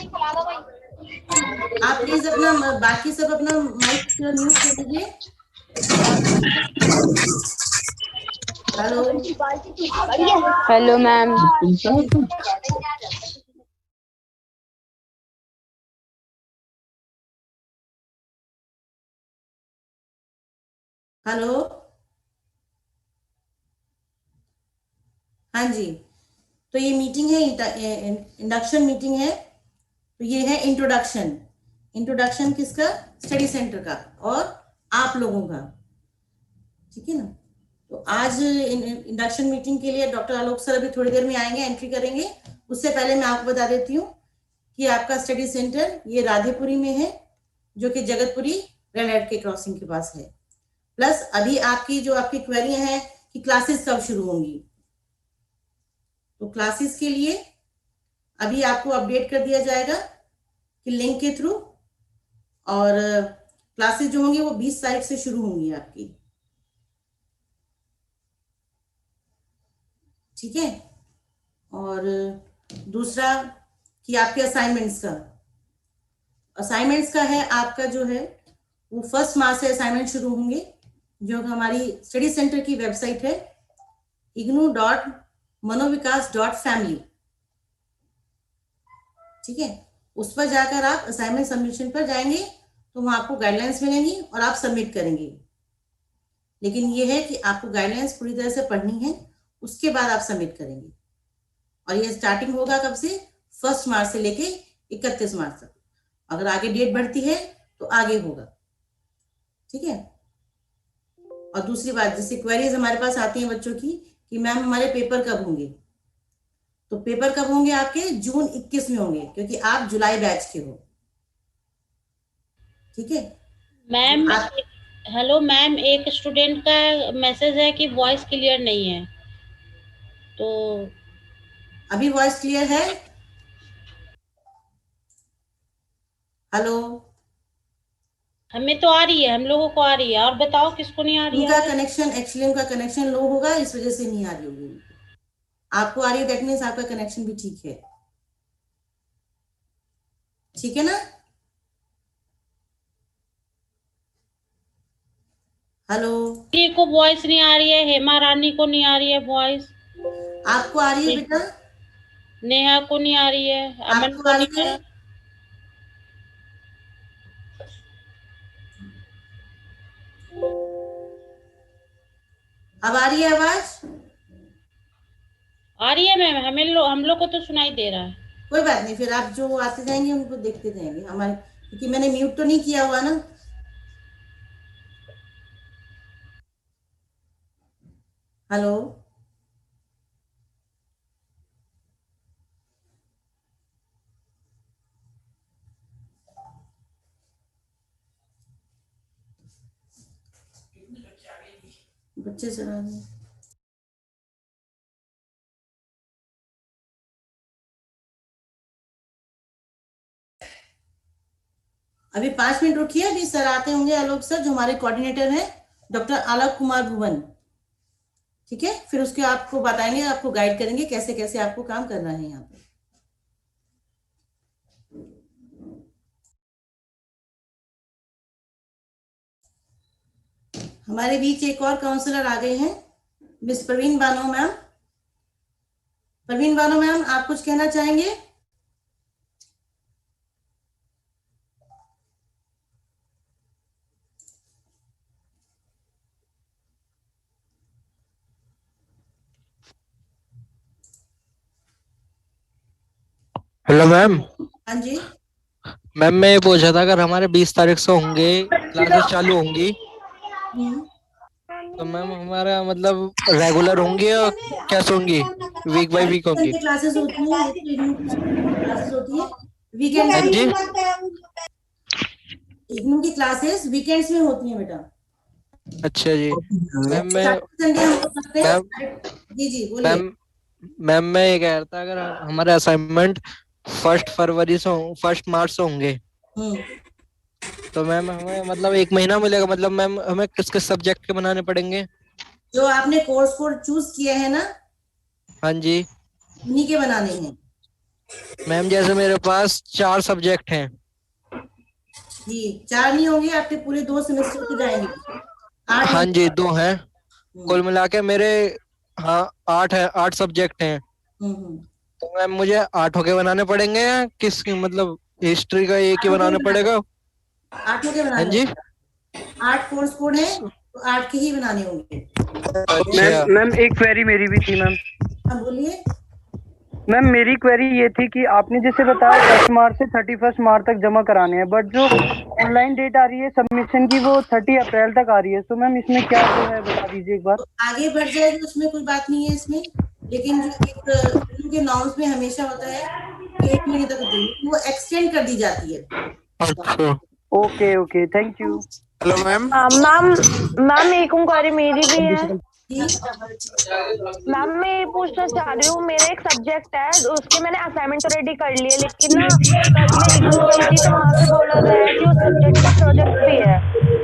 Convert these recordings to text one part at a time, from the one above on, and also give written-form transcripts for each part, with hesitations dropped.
आप प्लीज अपना बाकी सब अपना माइक म्यूट कर दीजिए। Hello hello ma'am. हेलो, हाँ जी। तो ये मीटिंग है, इंडक्शन मीटिंग है। तो ये है इंट्रोडक्शन। इंट्रोडक्शन किसका? स्टडी सेंटर का और आप लोगों का, ठीक है ना। तो आज इंडक्शन मीटिंग के लिए डॉक्टर आलोक सर अभी थोड़ी देर में आएंगे, एंट्री करेंगे। उससे पहले मैं आपको बता देती हूँ कि आपका स्टडी सेंटर ये राधेपुरी में है, जो कि जगतपुरी रेड लाइट के क्रॉसिंग के पास है। प्लस अभी आपकी क्वेरियां हैं कि क्लासेस कब शुरू होंगी। तो क्लासेस के लिए अभी आपको अपडेट कर दिया जाएगा कि लिंक के थ्रू, और क्लासेस जो होंगी वो 20 तारीख से शुरू होंगी आपकी, ठीक है। और दूसरा कि आपके असाइनमेंट्स का है, आपका जो है वो 1 मार्च से असाइनमेंट शुरू होंगे, जो हमारी स्टडी सेंटर की वेबसाइट है ignu.manovikas.family, ठीक है। उस पर जाकर आप असाइनमेंट सबमिशन पर जाएंगे तो वहां आपको गाइडलाइंस मिलेंगी और आप सबमिट करेंगे। लेकिन ये है कि आपको गाइडलाइंस पूरी तरह से पढ़नी है, उसके बाद आप सबमिट करेंगे। और ये स्टार्टिंग होगा कब से? 1 मार्च से लेके 31 मार्च तक। अगर आगे डेट बढ़ती है तो आगे होगा, ठीक है। और दूसरी बात, जैसे क्वेरीज हमारे पास आती हैं बच्चों की कि मैम हमारे पेपर कब होंगे, तो पेपर कब होंगे आपके? जून 21 में होंगे, क्योंकि आप जुलाई बैच के हो, ठीक है। मैम आप हेलो मैम, एक स्टूडेंट का मैसेज है कि वॉइस क्लियर नहीं है, तो अभी वॉइस क्लियर है? हेलो, हमें तो आ रही है, हम लोगों को आ रही है। और बताओ किसको नहीं आ रही है? उनका कनेक्शन लो होगा, इस वजह से नहीं आ रही होगी। आपको आ रही है, दैट मीन्स आपका कनेक्शन भी ठीक है, ठीक है ना। हेलो, को वॉइस नहीं आ रही है, हेमा रानी को नहीं आ रही है वॉइस, आपको आ रही है बेटा? नेहा को नहीं आ रही है, अमन आपको को आ नहीं रही आ है? रहा। अब आ रही है आवाज? आ रही है मैम, हम लोग को तो सुनाई दे रहा है। कोई बात नहीं, फिर आप जो आते जाएंगे उनको देखते जाएंगे हमारे, क्योंकि मैंने म्यूट तो नहीं किया हुआ ना। हेलो, बच्चे चला रहे। अभी 5 मिनट रुकिए, अभी सर आते होंगे, आलोक सर जो हमारे कोऑर्डिनेटर हैं, डॉक्टर आलोक कुमार भुवन, ठीक है। फिर उसके आपको बताएंगे, आपको गाइड करेंगे कैसे कैसे आपको काम करना है यहाँ पे। हमारे बीच एक और काउंसलर आ गए हैं, miss Praveen Bano ma'am. Praveen Bano ma'am, आप कुछ कहना चाहेंगे? Hello ma'am. हाँ जी। मैम मैं ये पूछा था, अगर हमारे 20 तारीख से होंगे क्लासेस चालू होंगी, तो मैम हमारा मतलब रेगुलर होंगी या कैसे होंगी? वीक बाय वीक होंगी? क्लासेस होती हैं, एक तो इग्नू की क्लासेस होती है वीकेंड्स हाँ जी। में। इग्नू की क्लासेस वीकेंड्स में होती हैं बेटा। अच्छा जी। मैम मैं संडे हम लोग करते मैम हैं। जी जी बोलिए। मैम मैम मैं ये कह रहा था, अगर हमारे असाइनमेंट 1 फरवरी से 1 मार्च से होंगे, हम्म तो मैम हमें मतलब 1 महीना मिलेगा, मतलब मैम हमें किस किस सब्जेक्ट के बनाने पड़ेंगे? जो आपने कोर्स कोड चूज किए हैं ना, हाँ जी। उन्हीं के बनाने हैं। मैम जैसे मेरे पास 4 सब्जेक्ट हैं। जी 4 नहीं होंगे आपके, पूरे 2 सेमेस्टर तो जाएंगे, 8 हाँ होंगे। जी 2 हैं, कुल मिला के मेरे, हाँ 8 है, 8 सब्जेक्ट हैं। हम्म। तो मैम मुझे 8 के बनाने पड़ेंगे या किस, मतलब हिस्ट्री का एक ही 8 के बनाना बनाने, पड़ेगा? 8 के हाँ बनाने जी। होंगे। 8 कोर्स कोड है तो 8 के ही बनाने होंगे। अच्छा। मैम एक क्वेरी मेरी भी थी मैम। हाँ बोलिए। मैम मेरी क्वेरी ये थी कि आपने जैसे बताया 10 मार्च से 31 मार्च तक जमा कराने हैं, बट जो ऑनलाइन डेट आ रही है सबमिशन की वो 30 अप्रैल तक आ रही है, तो मैम इसमें क्या जो है बता दीजिए एक बार। तो आगे बढ़ जाएगी, उसमें कोई बात नहीं है इसमें, लेकिन जो एक के नॉर्म्स में हमेशा होता है कि 1 महीने तक देनी, वो एक्सटेंड कर दी जाती है। अच्छा। Okay okay, thank you. Hello ma'am. Ma'am ma'am एक इंक्वायरी मेरी भी है। जी मैम मैं ये पूछना चाह रही हूँ, मेरा एक सब्जेक्ट है उसके मैंने असाइनमेंट तो रेडी कर लिए, लेकिन ना कल मैं इग्नू गई थी तो वहाँ से बोला गया कि उस सब्जेक्ट का प्रोजेक्ट भी है।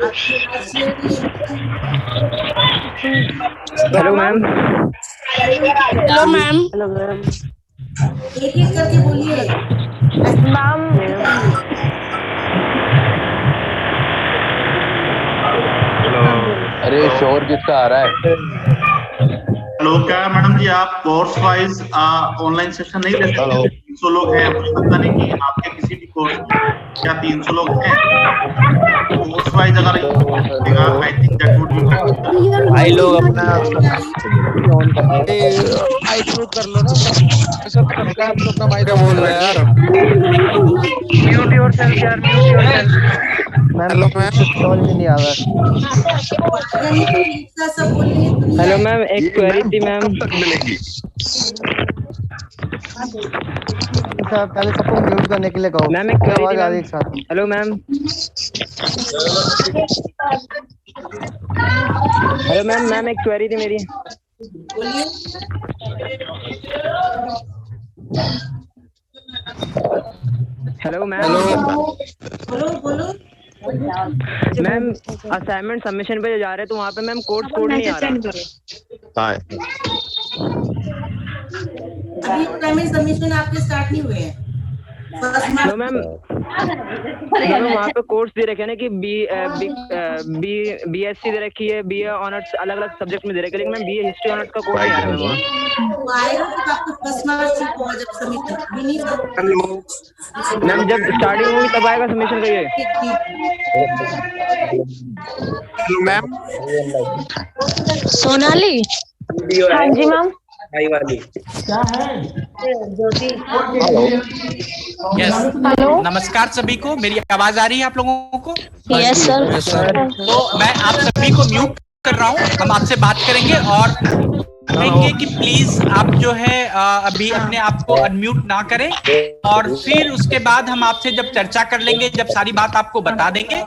आपकी आवाज क्लियर नहीं है। Hello ma'am. Hello ma'am. Hello ma'am. एक एक करके बोलिए, मैम बताइए। अरे शोर किसका आ रहा है? हेलो, क्या मैडम जी आप कोर्स वाइज ऑनलाइन सेशन नहीं ले सकते? 300 लोग हैं, मुझे पता नहीं कि आपके किसी भी कोर्स में क्या 300 लोग हैं। कोर्स वाइज अगर I think that would be. भाई लोग अपना माइक म्यूट कर लो ना, सबका आप लोग का माइक क्या बोल रहे हैं यार। म्यूट योरसेल्फ यार, म्यूट योरसेल्फ। Hello ma'am. समझ में नहीं आ रहा। सब बोलेंगे तो नहीं हेलो आएगा। मैम एक क्वेरी थी मैम। तक मिलेगी। साहब पहले सबको म्यूट करने के लिए कहो। मैम एक क्वेरी थी मैम। एक साथ। Hello ma'am. Hello ma'am, ma'am एक क्वेरी थी मेरी। बोलिए। Hello ma'am. बोलो बोलो। मैम असाइनमेंट सबमिशन पे जो जा रहे हैं तो वहाँ पे मैम कोड नहीं आ रहा। अभी असाइनमेंट सबमिशन आपके स्टार्ट नहीं हुए हैं। नो मैम, वहाँ पे कोर्स दे रखे हैं ना कि BSc दे रखी है, BA ऑनर्स अलग अलग सब्जेक्ट में दे रखे हैं, लेकिन मैम BA हिस्ट्री ऑनर्स का कोर्स नहीं आ रहा है वहाँ। वो आएगा तो आपको फर्स्ट मार्च होगा जब सबमिशन, अभी नहीं सब। मैम जब स्टार्टिंग होगी तब आएगा सबमिशन का ये। Hello ma'am. सोनाली। हाँ जी मैम। हेलो नमस्कार सभी को, मेरी आवाज आ रही है आप लोगों को? Yes sir. तो मैं आप सभी को म्यूट कर रहा हूँ, हम आपसे बात करेंगे और कहेंगे कि प्लीज आप जो है अभी अपने आप को अनम्यूट ना करें, और फिर उसके बाद हम आपसे जब चर्चा कर लेंगे, जब सारी बात आपको बता देंगे,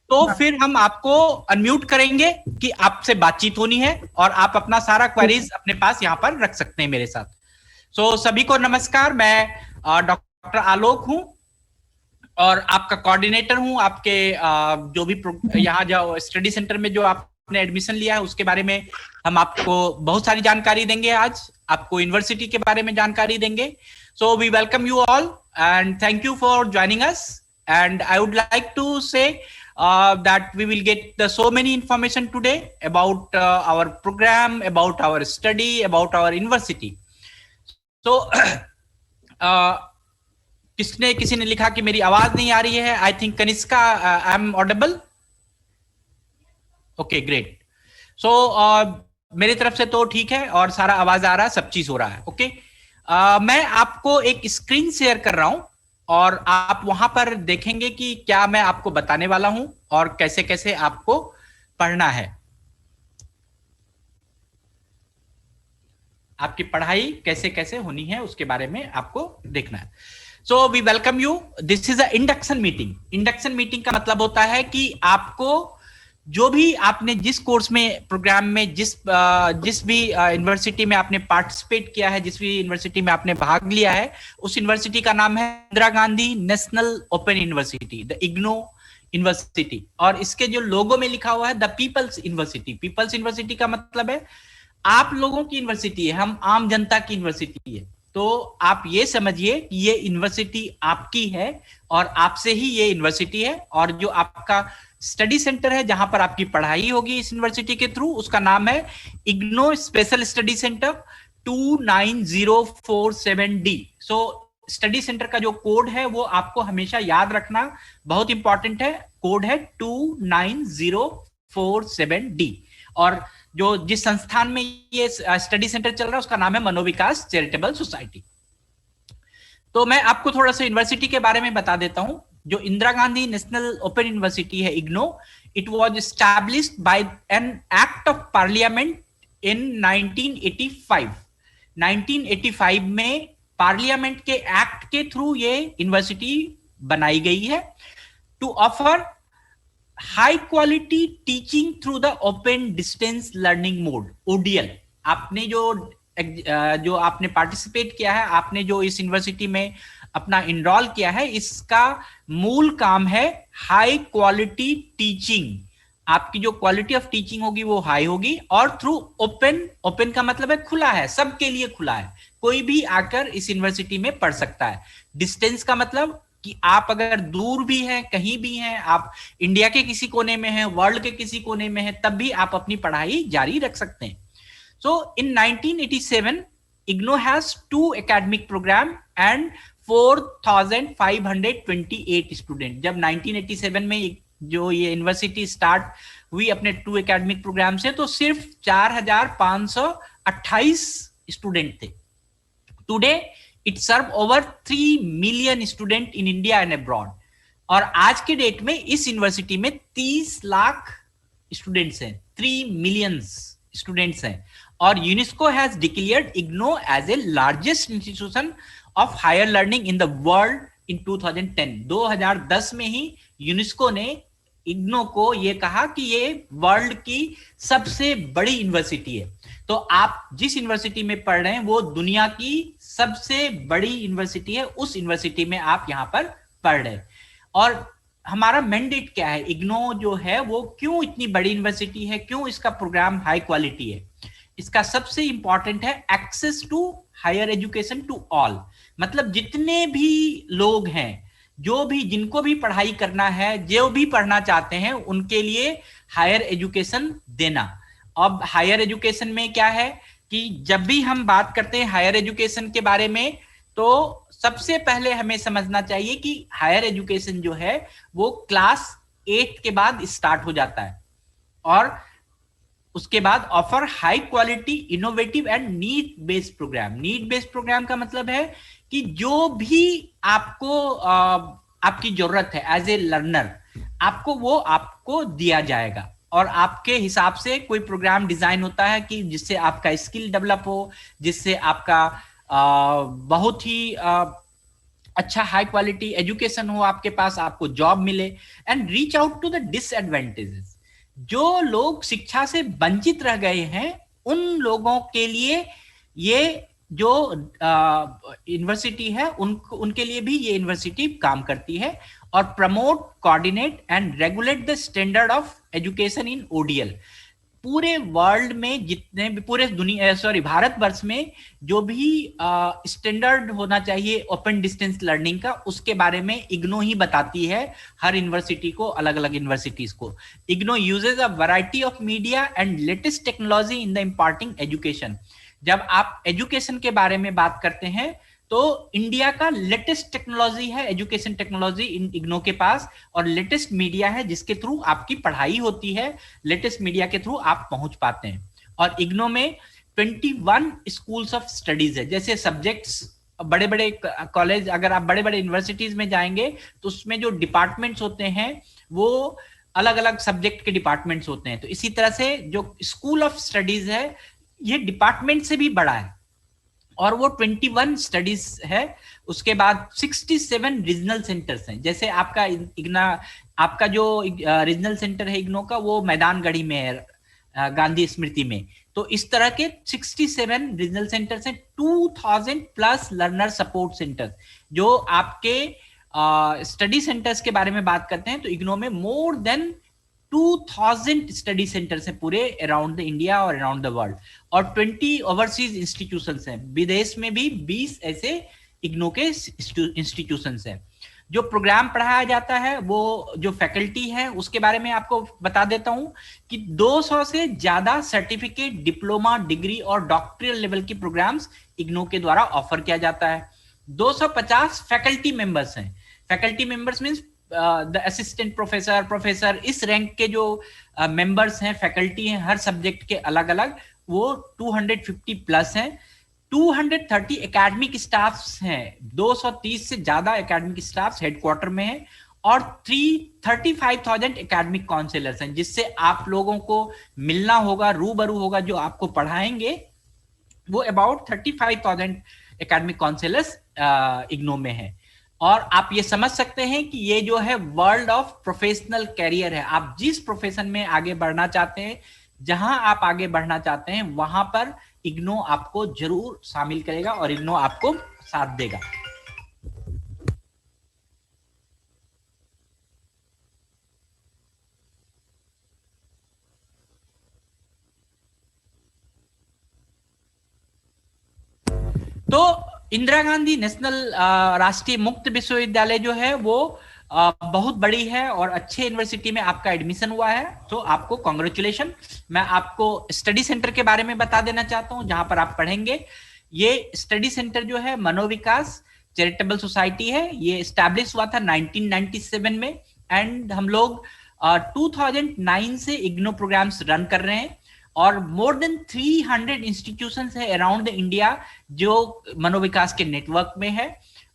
तो फिर हम आपको अनम्यूट करेंगे कि आपसे बातचीत होनी है और आप अपना सारा क्वेरीज अपने पास यहाँ पर रख सकते हैं मेरे साथ। सो सभी को नमस्कार, मैं डॉक्टर आलोक हूँ और आपका कोऑर्डिनेटर हूँ। आपके जो भी यहाँ जो स्टडी सेंटर में जो आपने एडमिशन लिया है उसके बारे में हम आपको बहुत सारी जानकारी देंगे। आज आपको यूनिवर्सिटी के बारे में जानकारी देंगे। So we welcome you all and thank you for joining us, and I would like to say that we will get so many information today about our program, about our study, about our university. So किसी ने लिखा कि मेरी आवाज नहीं आ रही है। I think Kanishka, I am audible? Okay great. So मेरी तरफ से तो ठीक है और सारा आवाज आ रहा है, सब चीज हो रहा है। ओके मैं आपको एक स्क्रीन शेयर कर रहा हूं और आप वहां पर देखेंगे कि क्या मैं आपको बताने वाला हूं और कैसे कैसे आपको पढ़ना है। आपकी पढ़ाई कैसे कैसे होनी है उसके बारे में आपको देखना है। So we welcome you, this is a induction meeting. Induction meeting का मतलब होता है कि आपको जो भी आपने जिस कोर्स में, प्रोग्राम में, जिस भी यूनिवर्सिटी में आपने पार्टिसिपेट किया है, जिस भी यूनिवर्सिटी में आपने भाग लिया है, उस यूनिवर्सिटी का नाम है Indira Gandhi national open university, the IGNOU university. और इसके जो लोगो में लिखा हुआ है the people's university. People's university का मतलब है आप लोगों की यूनिवर्सिटी है, हम आम जनता की यूनिवर्सिटी है। तो आप ये समझिए कि ये यूनिवर्सिटी आपकी है और आपसे ही ये यूनिवर्सिटी है, और जो आपका स्टडी सेंटर है जहां पर आपकी पढ़ाई होगी इस यूनिवर्सिटी के थ्रू, उसका नाम है IGNOU special study centre 29047D। So study centre का जो कोड है वो आपको हमेशा याद रखना, बहुत इंपॉर्टेंट है। कोड है 29047D। और जो जिस संस्थान में ये स्टडी सेंटर चल रहा है उसका नाम है मनोविकास चैरिटेबल सोसाइटी। तो मैं आपको थोड़ा सा यूनिवर्सिटी के बारे में बता देता हूं। जो Indira Gandhi national open university है IGNOU, it was established by an act of parliament in 1985। 1985 में पार्लियामेंट के एक्ट के थ्रू ये यूनिवर्सिटी बनाई गई है to offer high quality teaching through the open distance learning mode, ODL। आपने जो आपने पार्टिसिपेट किया है, आपने जो इस यूनिवर्सिटी में अपना इनरोल किया है, इसका मूल काम है हाई क्वालिटी टीचिंग। आपकी जो क्वालिटी ऑफ टीचिंग होगी वो हाई होगी, और थ्रू ओपन का मतलब है खुला है, सबके लिए खुला है, कोई भी आकर इस यूनिवर्सिटी में पढ़ सकता है। डिस्टेंस का मतलब कि आप अगर दूर भी हैं, कहीं भी हैं, आप इंडिया के किसी कोने में हैं, वर्ल्ड के किसी कोने में हैं, तब भी आप अपनी पढ़ाई जारी रख सकते हैं। So in 1987, IGNO has 2 academic program and 4,528 students। जब 1987 में जो ये यूनिवर्सिटी स्टार्ट हुई अपने 2 एकेडमिक प्रोग्राम से, तो सिर्फ 4,528 स्टूडेंट थे। Today it serve over 3 million student in India and abroad. और आज के डेट में इस यूनिवर्सिटी में 30 लाख स्टूडेंट्स हैं, 3 मिलियन स्टूडेंट्स हैं। और UNESCO has declared IGNOU as a largest institution of higher learning in the world in 2010। 2010 में ही यूनेस्को ने इग्नो को ये कहा कि ये वर्ल्ड की सबसे बड़ी यूनिवर्सिटी है। तो आप जिस यूनिवर्सिटी में पढ़ रहे हैं वो दुनिया की सबसे बड़ी यूनिवर्सिटी है, उस यूनिवर्सिटी में आप यहाँ पर पढ़ रहे हैं। और हमारा मैंडेट क्या है, इग्नो जो है वो क्यों इतनी बड़ी यूनिवर्सिटी है, क्यों इसका प्रोग्राम हाई क्वालिटी है? इसका सबसे इंपॉर्टेंट है access to higher education to all. मतलब जितने भी लोग हैं, जो भी जिनको भी पढ़ाई करना है, जो भी पढ़ना चाहते हैं, उनके लिए हायर एजुकेशन देना। अब हायर एजुकेशन में क्या है कि जब भी हम बात करते हैं हायर एजुकेशन के बारे में, तो सबसे पहले हमें समझना चाहिए कि हायर एजुकेशन जो है वो क्लास 8 के बाद स्टार्ट हो जाता है, और उसके बाद offer high quality innovative and need based programme. Need based programme का मतलब है कि जो भी आपको आपकी जरूरत है एज ए लर्नर, आपको वो आपको दिया जाएगा, और आपके हिसाब से कोई प्रोग्राम डिजाइन होता है कि जिससे आपका स्किल डेवलप हो, जिससे आपका बहुत ही अच्छा हाई क्वालिटी एजुकेशन हो आपके पास, आपको जॉब मिले and reach out to the disadvantages. जो लोग शिक्षा से वंचित रह गए हैं उन लोगों के लिए ये जो यूनिवर्सिटी है उनके लिए भी ये यूनिवर्सिटी काम करती है, और promote, coordinate and regulate the standard of education in ODL। पूरे वर्ल्ड में जितने भी, पूरे भारतवर्ष में जो भी स्टैंडर्ड होना चाहिए ओपन डिस्टेंस लर्निंग का, उसके बारे में इग्नो ही बताती है हर यूनिवर्सिटी को, अलग अलग यूनिवर्सिटीज को। IGNOU uses a variety of media and latest technology in the imparting education. जब आप एजुकेशन के बारे में बात करते हैं तो इंडिया का लेटेस्ट टेक्नोलॉजी है, एजुकेशन टेक्नोलॉजी इन इग्नो के पास, और लेटेस्ट मीडिया है जिसके थ्रू आपकी पढ़ाई होती है, लेटेस्ट मीडिया के थ्रू आप पहुंच पाते हैं। और इग्नो में 21 स्कूल्स ऑफ स्टडीज है। जैसे सब्जेक्ट्स, बड़े बड़े कॉलेज, अगर आप बड़े बड़े यूनिवर्सिटीज में जाएंगे तो उसमें जो डिपार्टमेंट्स होते हैं वो अलग अलग सब्जेक्ट के डिपार्टमेंट्स होते हैं। तो इसी तरह से जो स्कूल ऑफ स्टडीज है ये डिपार्टमेंट से भी बड़ा है, और वो 21 स्टडीज है। उसके बाद 67 रीजनल सेंटर्स हैं। जैसे आपका जो रीजनल सेंटर है इग्नो का, वो मैदानगढ़ी में है, गांधी स्मृति में। तो इस तरह के 67 रीजनल सेंटर्स हैं। 2000 प्लस लर्नर सपोर्ट सेंटर्स। जो आपके स्टडी सेंटर्स के बारे में बात करते हैं तो इग्नो में मोर देन 2000 स्टडी सेंटर्स हैं पूरे अराउंड द इंडिया और अराउंड द वर्ल्ड, और 20 ओवरसीज इंस्टीट्यूशंस हैं, विदेश में भी 20 ऐसे इग्नू के इंस्टीट्यूशंस हैं। जो प्रोग्राम पढ़ाया जाता है, वो जो फैकल्टी है उसके बारे में आपको बता देता हूं कि 200 से ज्यादा सर्टिफिकेट, डिप्लोमा, डिग्री और डॉक्टरल लेवल के प्रोग्राम्स इग्नू के द्वारा ऑफर किया जाता है। 250 फैकल्टी मेंबर्स हैं। Faculty members means the assistant professor, professor, इस रैंक के जो मेंबर्स हैं, फैकल्टी हैं हर सब्जेक्ट के अलग अलग, वो 250 प्लस हैं। 230 एकेडमिक स्टाफ्स हैं, 230 से ज्यादा एकेडमिक स्टाफ्स हेडक्वार्टर में हैं, और 35,000 एकेडमिक काउंसलर्स हैं, जिससे आप लोगों को मिलना होगा, रूबरू होगा, जो आपको पढ़ाएंगे वो अबाउट 35,000 एकेडमिक काउंसलर्स इग्नू में है। और आप ये समझ सकते हैं कि ये जो है वर्ल्ड ऑफ प्रोफेशनल कैरियर है। आप जिस प्रोफेशन में आगे बढ़ना चाहते हैं, जहां आप आगे बढ़ना चाहते हैं, वहां पर इग्नू आपको जरूर शामिल करेगा और इग्नू आपको साथ देगा। तो इंदिरा गांधी नेशनल राष्ट्रीय मुक्त विश्वविद्यालय जो है वो बहुत बड़ी है और अच्छे यूनिवर्सिटी में आपका एडमिशन हुआ है, तो आपको कॉन्ग्रेचुलेशन। मैं आपको स्टडी सेंटर के बारे में बता देना चाहता हूं जहां पर आप पढ़ेंगे। ये स्टडी सेंटर जो है मनोविकास चैरिटेबल सोसाइटी है। ये एस्टैब्लिश हुआ था 1997 में, एंड हम लोग 2009 से इग्नू प्रोग्राम्स रन कर रहे हैं, और मोर देन 300 इंस्टीट्यूशंस है अराउंड द इंडिया जो मनोविकास के नेटवर्क में है।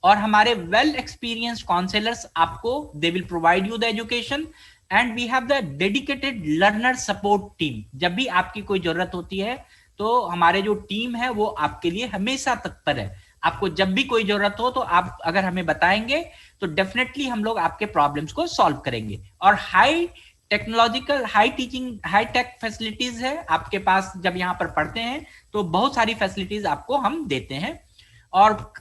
और हमारे वेल एक्सपीरियंस्ड काउंसलर्स आपको they will provide you the education, and we have the dedicated learner support team. जब भी आपकी कोई जरूरत होती है तो हमारे जो टीम है वो आपके लिए हमेशा तत्पर है। आपको जब भी कोई जरूरत हो तो आप अगर हमें बताएंगे तो डेफिनेटली हम लोग आपके प्रॉब्लम्स को सॉल्व करेंगे। और high technological, high teaching, high tech facilities है आपके पास। जब यहाँ पर पढ़ते हैं तो बहुत सारी फैसिलिटीज आपको हम देते हैं, और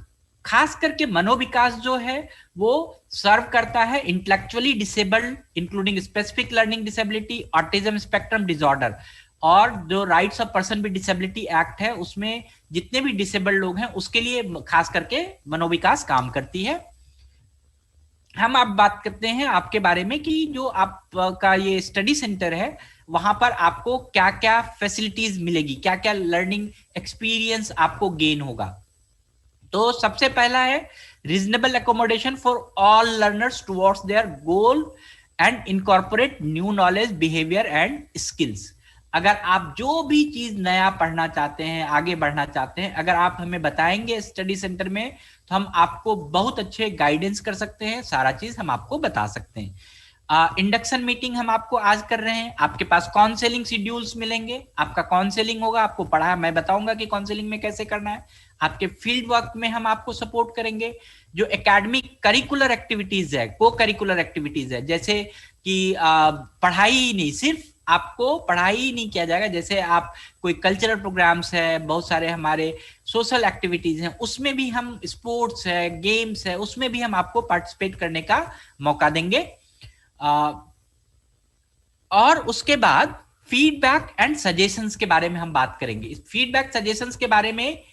खास करके मनोविकास जो है वो सर्व करता है intellectually disabled including specific learning disability, autism spectrum disorder, और जो rights of person with disability act है उसमें जितने भी डिसेबल्ड लोग हैं उसके लिए खास करके मनोविकास काम करती है। हम आप बात करते हैं आपके बारे में कि जो आपका ये स्टडी सेंटर है वहां पर आपको क्या क्या फैसिलिटीज मिलेगी, क्या क्या लर्निंग एक्सपीरियंस आपको गेन होगा। तो सबसे पहला है reasonable accommodation for all learners towards their goal and incorporate new knowledge, behaviour and skills. अगर आप जो भी चीज नया पढ़ना चाहते हैं, आगे बढ़ना चाहते हैं, अगर आप हमें बताएंगे स्टडी सेंटर में तो हम आपको बहुत अच्छे गाइडेंस कर सकते हैं, सारा चीज हम आपको बता सकते हैं। इंडक्शन मीटिंग हम आपको आज कर रहे हैं, आपके पास काउंसलिंग शेड्यूल्स मिलेंगे, आपका काउंसलिंग होगा, आपको पढ़ा मैं बताऊंगा कि काउंसलिंग में कैसे करना है। आपके फील्ड वर्क में हम आपको सपोर्ट करेंगे। जो एकेडमिक करिकुलर एक्टिविटीज है, को करिकुलर एक्टिविटीज है, जैसे कि पढ़ाई ही नहीं, सिर्फ आपको पढ़ाई ही नहीं किया जाएगा, जैसे आप कोई कल्चरल प्रोग्राम्स है, बहुत सारे हमारे सोशल एक्टिविटीज हैं, उसमें भी हम, स्पोर्ट्स है, गेम्स है, उसमें भी हम आपको पार्टिसिपेट करने का मौका देंगे। और उसके बाद फीडबैक एंड सजेशंस के बारे में हम बात करेंगे। फीडबैक सजेशंस के बारे में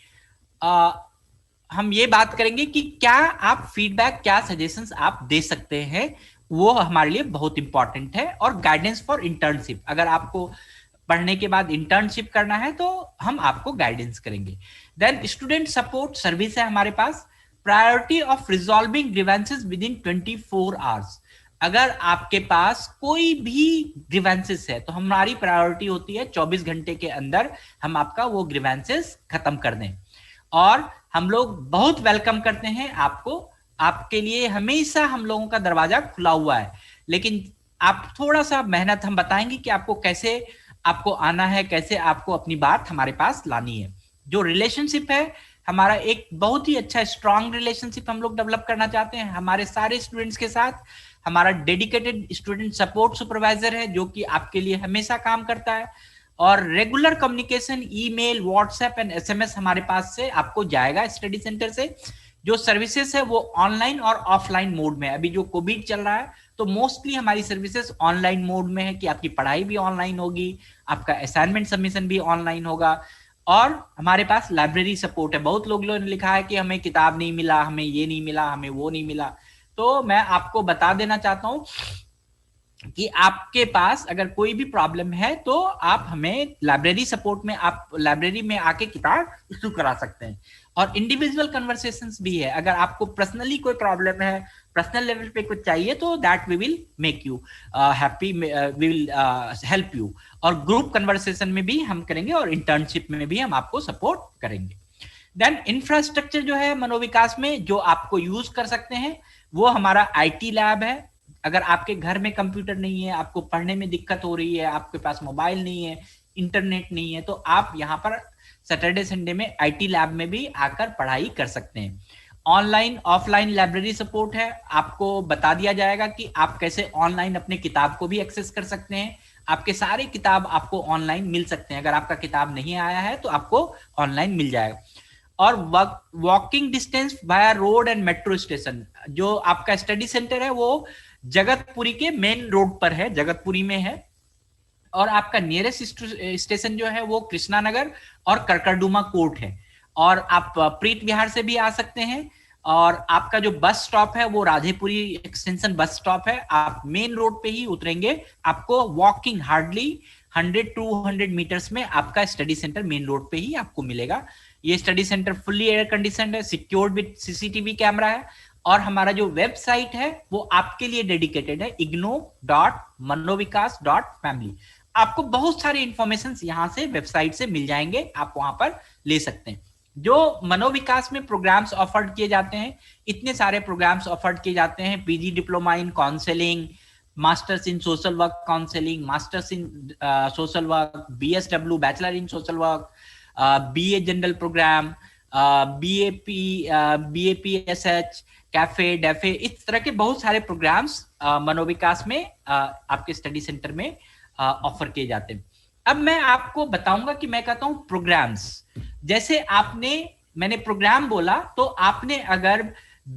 हम ये बात करेंगे कि क्या आप फीडबैक, क्या सजेशंस आप दे सकते हैं, वो हमारे लिए बहुत इंपॉर्टेंट है। और गाइडेंस फॉर इंटर्नशिप, अगर आपको पढ़ने के बाद इंटर्नशिप करना है तो हम आपको गाइडेंस करेंगे। देन स्टूडेंट सपोर्ट सर्विस है हमारे पास। Priority of resolving grievances within 24 hours. अगर आपके पास कोई भी ग्रीवेंसेस है तो हमारी प्रायोरिटी होती है 24 घंटे के अंदर हम आपका वो ग्रीवेंसेस खत्म कर दें। और हम लोग बहुत वेलकम करते हैं आपको, आपके लिए हमेशा हम लोगों का दरवाजा खुला हुआ है। लेकिन आप थोड़ा सा मेहनत, हम बताएंगे कि आपको कैसे आपको आना है, कैसे आपको अपनी बात हमारे पास लानी है। जो रिलेशनशिप है हमारा, एक बहुत ही अच्छा स्ट्रांग रिलेशनशिप हम लोग डेवलप करना चाहते हैं हमारे सारे स्टूडेंट्स के साथ। हमारा डेडिकेटेड स्टूडेंट सपोर्ट सुपरवाइजर है जो कि आपके लिए हमेशा काम करता है। और regular communication, email, WhatsApp and SMS हमारे पास से आपको जाएगा स्टडी सेंटर से। जो सर्विसेज है वो ऑनलाइन और ऑफलाइन मोड में है। अभी जो कोविड चल रहा है तो मोस्टली हमारी सर्विसेज ऑनलाइन मोड में है कि आपकी पढ़ाई भी ऑनलाइन होगी, आपका असाइनमेंट सबमिशन भी ऑनलाइन होगा, और हमारे पास लाइब्रेरी सपोर्ट है। बहुत लोगों ने लिखा है कि हमें किताब नहीं मिला, हमें ये नहीं मिला, हमें वो नहीं मिला। तो मैं आपको बता देना चाहता हूं कि आपके पास अगर कोई भी प्रॉब्लम है तो आप हमें लाइब्रेरी सपोर्ट में, आप लाइब्रेरी में आके किताब इशू करा सकते हैं। और इंडिविजुअल कन्वर्सेशंस भी है, अगर आपको पर्सनली कोई प्रॉब्लम है, पर्सनल लेवल पे कुछ चाहिए, तो that we will make you happy, we will help you. और ग्रुप कन्वर्सेशन में भी हम करेंगे और इंटर्नशिप में भी हम आपको सपोर्ट करेंगे। देन इंफ्रास्ट्रक्चर जो है मनोविकास में जो आपको यूज कर सकते हैं वो हमारा IT लैब है। अगर आपके घर में कंप्यूटर नहीं है, आपको पढ़ने में दिक्कत हो रही है, आपके पास मोबाइल नहीं है, इंटरनेट नहीं है, तो आप यहाँ पर सैटरडे संडे में IT लैब में भी आकर पढ़ाई कर सकते हैं। ऑनलाइन ऑफलाइन लाइब्रेरी सपोर्ट है, आपको बता दिया जाएगा कि आप कैसे ऑनलाइन अपने किताब को भी एक्सेस कर सकते हैं। आपके सारे किताब आपको ऑनलाइन मिल सकते हैं, अगर आपका किताब नहीं आया है तो आपको ऑनलाइन मिल जाएगा। और walking distance via road and metro station, जो आपका स्टडी सेंटर है वो जगतपुरी के मेन रोड पर है, जगतपुरी में है। और आपका नियरेस्ट स्टेशन जो है वो कृष्णा नगर और करकरडुमा कोर्ट है। और आप प्रीत विहार से भी आ सकते हैं। और आपका जो बस स्टॉप है वो राधेपुरी एक्सटेंशन बस स्टॉप है। आप मेन रोड पे ही उतरेंगे, आपको वॉकिंग हार्डली 100-200 मीटर्स में आपका स्टडी सेंटर मेन रोड पे ही आपको मिलेगा। ये study centre fully air conditioned है, सिक्योर्ड विद CCTV कैमरा है। और हमारा जो वेबसाइट है वो आपके लिए डेडिकेटेड है, igno.manovikas.family। आपको बहुत सारे इंफॉर्मेशन यहाँ से वेबसाइट से मिल जाएंगे, आप वहां पर ले सकते हैं। जो मनोविकास में प्रोग्राम्स ऑफर्ड किए जाते हैं, इतने सारे प्रोग्राम्स ऑफर्ड किए जाते हैं। PG diploma in counselling, masters in social work counselling, masters in social work, BSW bachelor in social work, BA general programme, BAPSH, कैफे, डेफे, इस तरह के बहुत सारे प्रोग्राम्स मनोविकास में आपके स्टडी सेंटर में ऑफर किए जाते हैं। अब मैं आपको बताऊंगा कि मैं कहता हूं प्रोग्राम्स। जैसे मैंने प्रोग्राम बोला, तो आपने अगर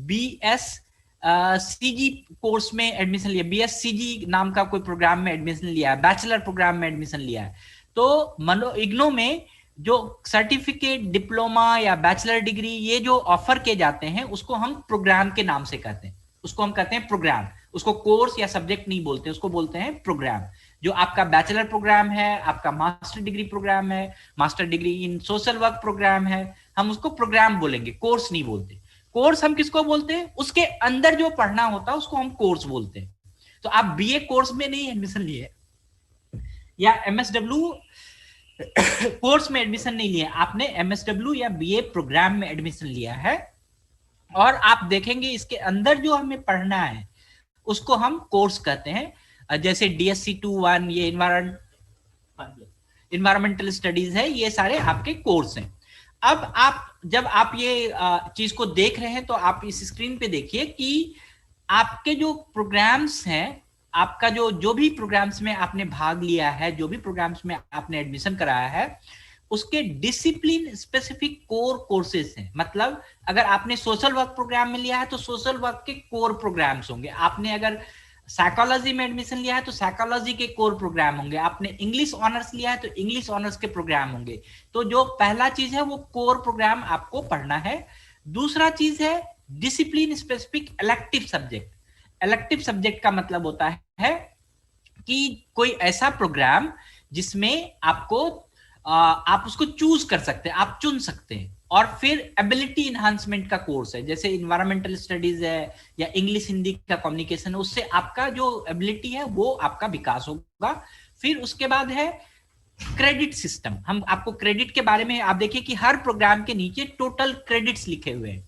BSCG कोर्स में एडमिशन लिया, BSCG नाम का कोई प्रोग्राम में एडमिशन लिया है, बैचलर प्रोग्राम में एडमिशन लिया है, तो इग्नो में जो सर्टिफिकेट, डिप्लोमा या बैचलर डिग्री ये जो ऑफर किए जाते हैं उसको हम प्रोग्राम के नाम से कहते हैं। उसको हम कहते हैं प्रोग्राम, उसको कोर्स या सब्जेक्ट नहीं बोलते, उसको बोलते हैं प्रोग्राम। जो आपका बैचलर प्रोग्राम है, आपका मास्टर डिग्री प्रोग्राम है, master degree in social work programme है, हम उसको प्रोग्राम बोलेंगे, कोर्स नहीं बोलते। कोर्स हम किसको बोलते हैं? उसके अंदर जो पढ़ना होता है उसको हम कोर्स बोलते हैं। तो आप BA कोर्स में नहीं एडमिशन लिए या MSW कोर्स में एडमिशन नहीं लिया, आपने MSW या BA प्रोग्राम में एडमिशन लिया है। और आप देखेंगे इसके अंदर जो हमें पढ़ना है उसको हम कोर्स कहते हैं। जैसे DSC 2-1, ये इन्वायरमेंटल स्टडीज है, ये सारे आपके कोर्स हैं। अब जब आप ये चीज को देख रहे हैं तो आप इस स्क्रीन पे देखिए कि आपके जो प्रोग्राम्स हैं, आपका जो भी प्रोग्राम्स में आपने भाग लिया है, जो भी प्रोग्राम्स में आपने एडमिशन कराया है, उसके डिसिप्लिन स्पेसिफिक कोर कोर्सेज हैं। मतलब अगर आपने सोशल वर्क प्रोग्राम में लिया है तो सोशल वर्क के कोर प्रोग्राम्स होंगे। आपने अगर साइकोलॉजी में एडमिशन लिया है तो साइकोलॉजी के कोर प्रोग्राम होंगे। आपने इंग्लिश ऑनर्स लिया है तो इंग्लिश ऑनर्स के प्रोग्राम होंगे। तो जो पहला चीज है वो कोर प्रोग्राम आपको पढ़ना है। दूसरा चीज है discipline specific elective subject. Elective subject का मतलब होता है कि कोई ऐसा प्रोग्राम जिसमें आप उसको चूज कर सकते हैं, आप चुन सकते हैं। और फिर एबिलिटी इन्हांसमेंट का कोर्स है, जैसे इन्वायरमेंटल स्टडीज है या इंग्लिश हिंदी का कम्युनिकेशन है, उससे आपका जो एबिलिटी है वो आपका विकास होगा। फिर उसके बाद है क्रेडिट सिस्टम। हम आपको क्रेडिट के बारे में, आप देखिए कि हर प्रोग्राम के नीचे टोटल क्रेडिट्स लिखे हुए हैं,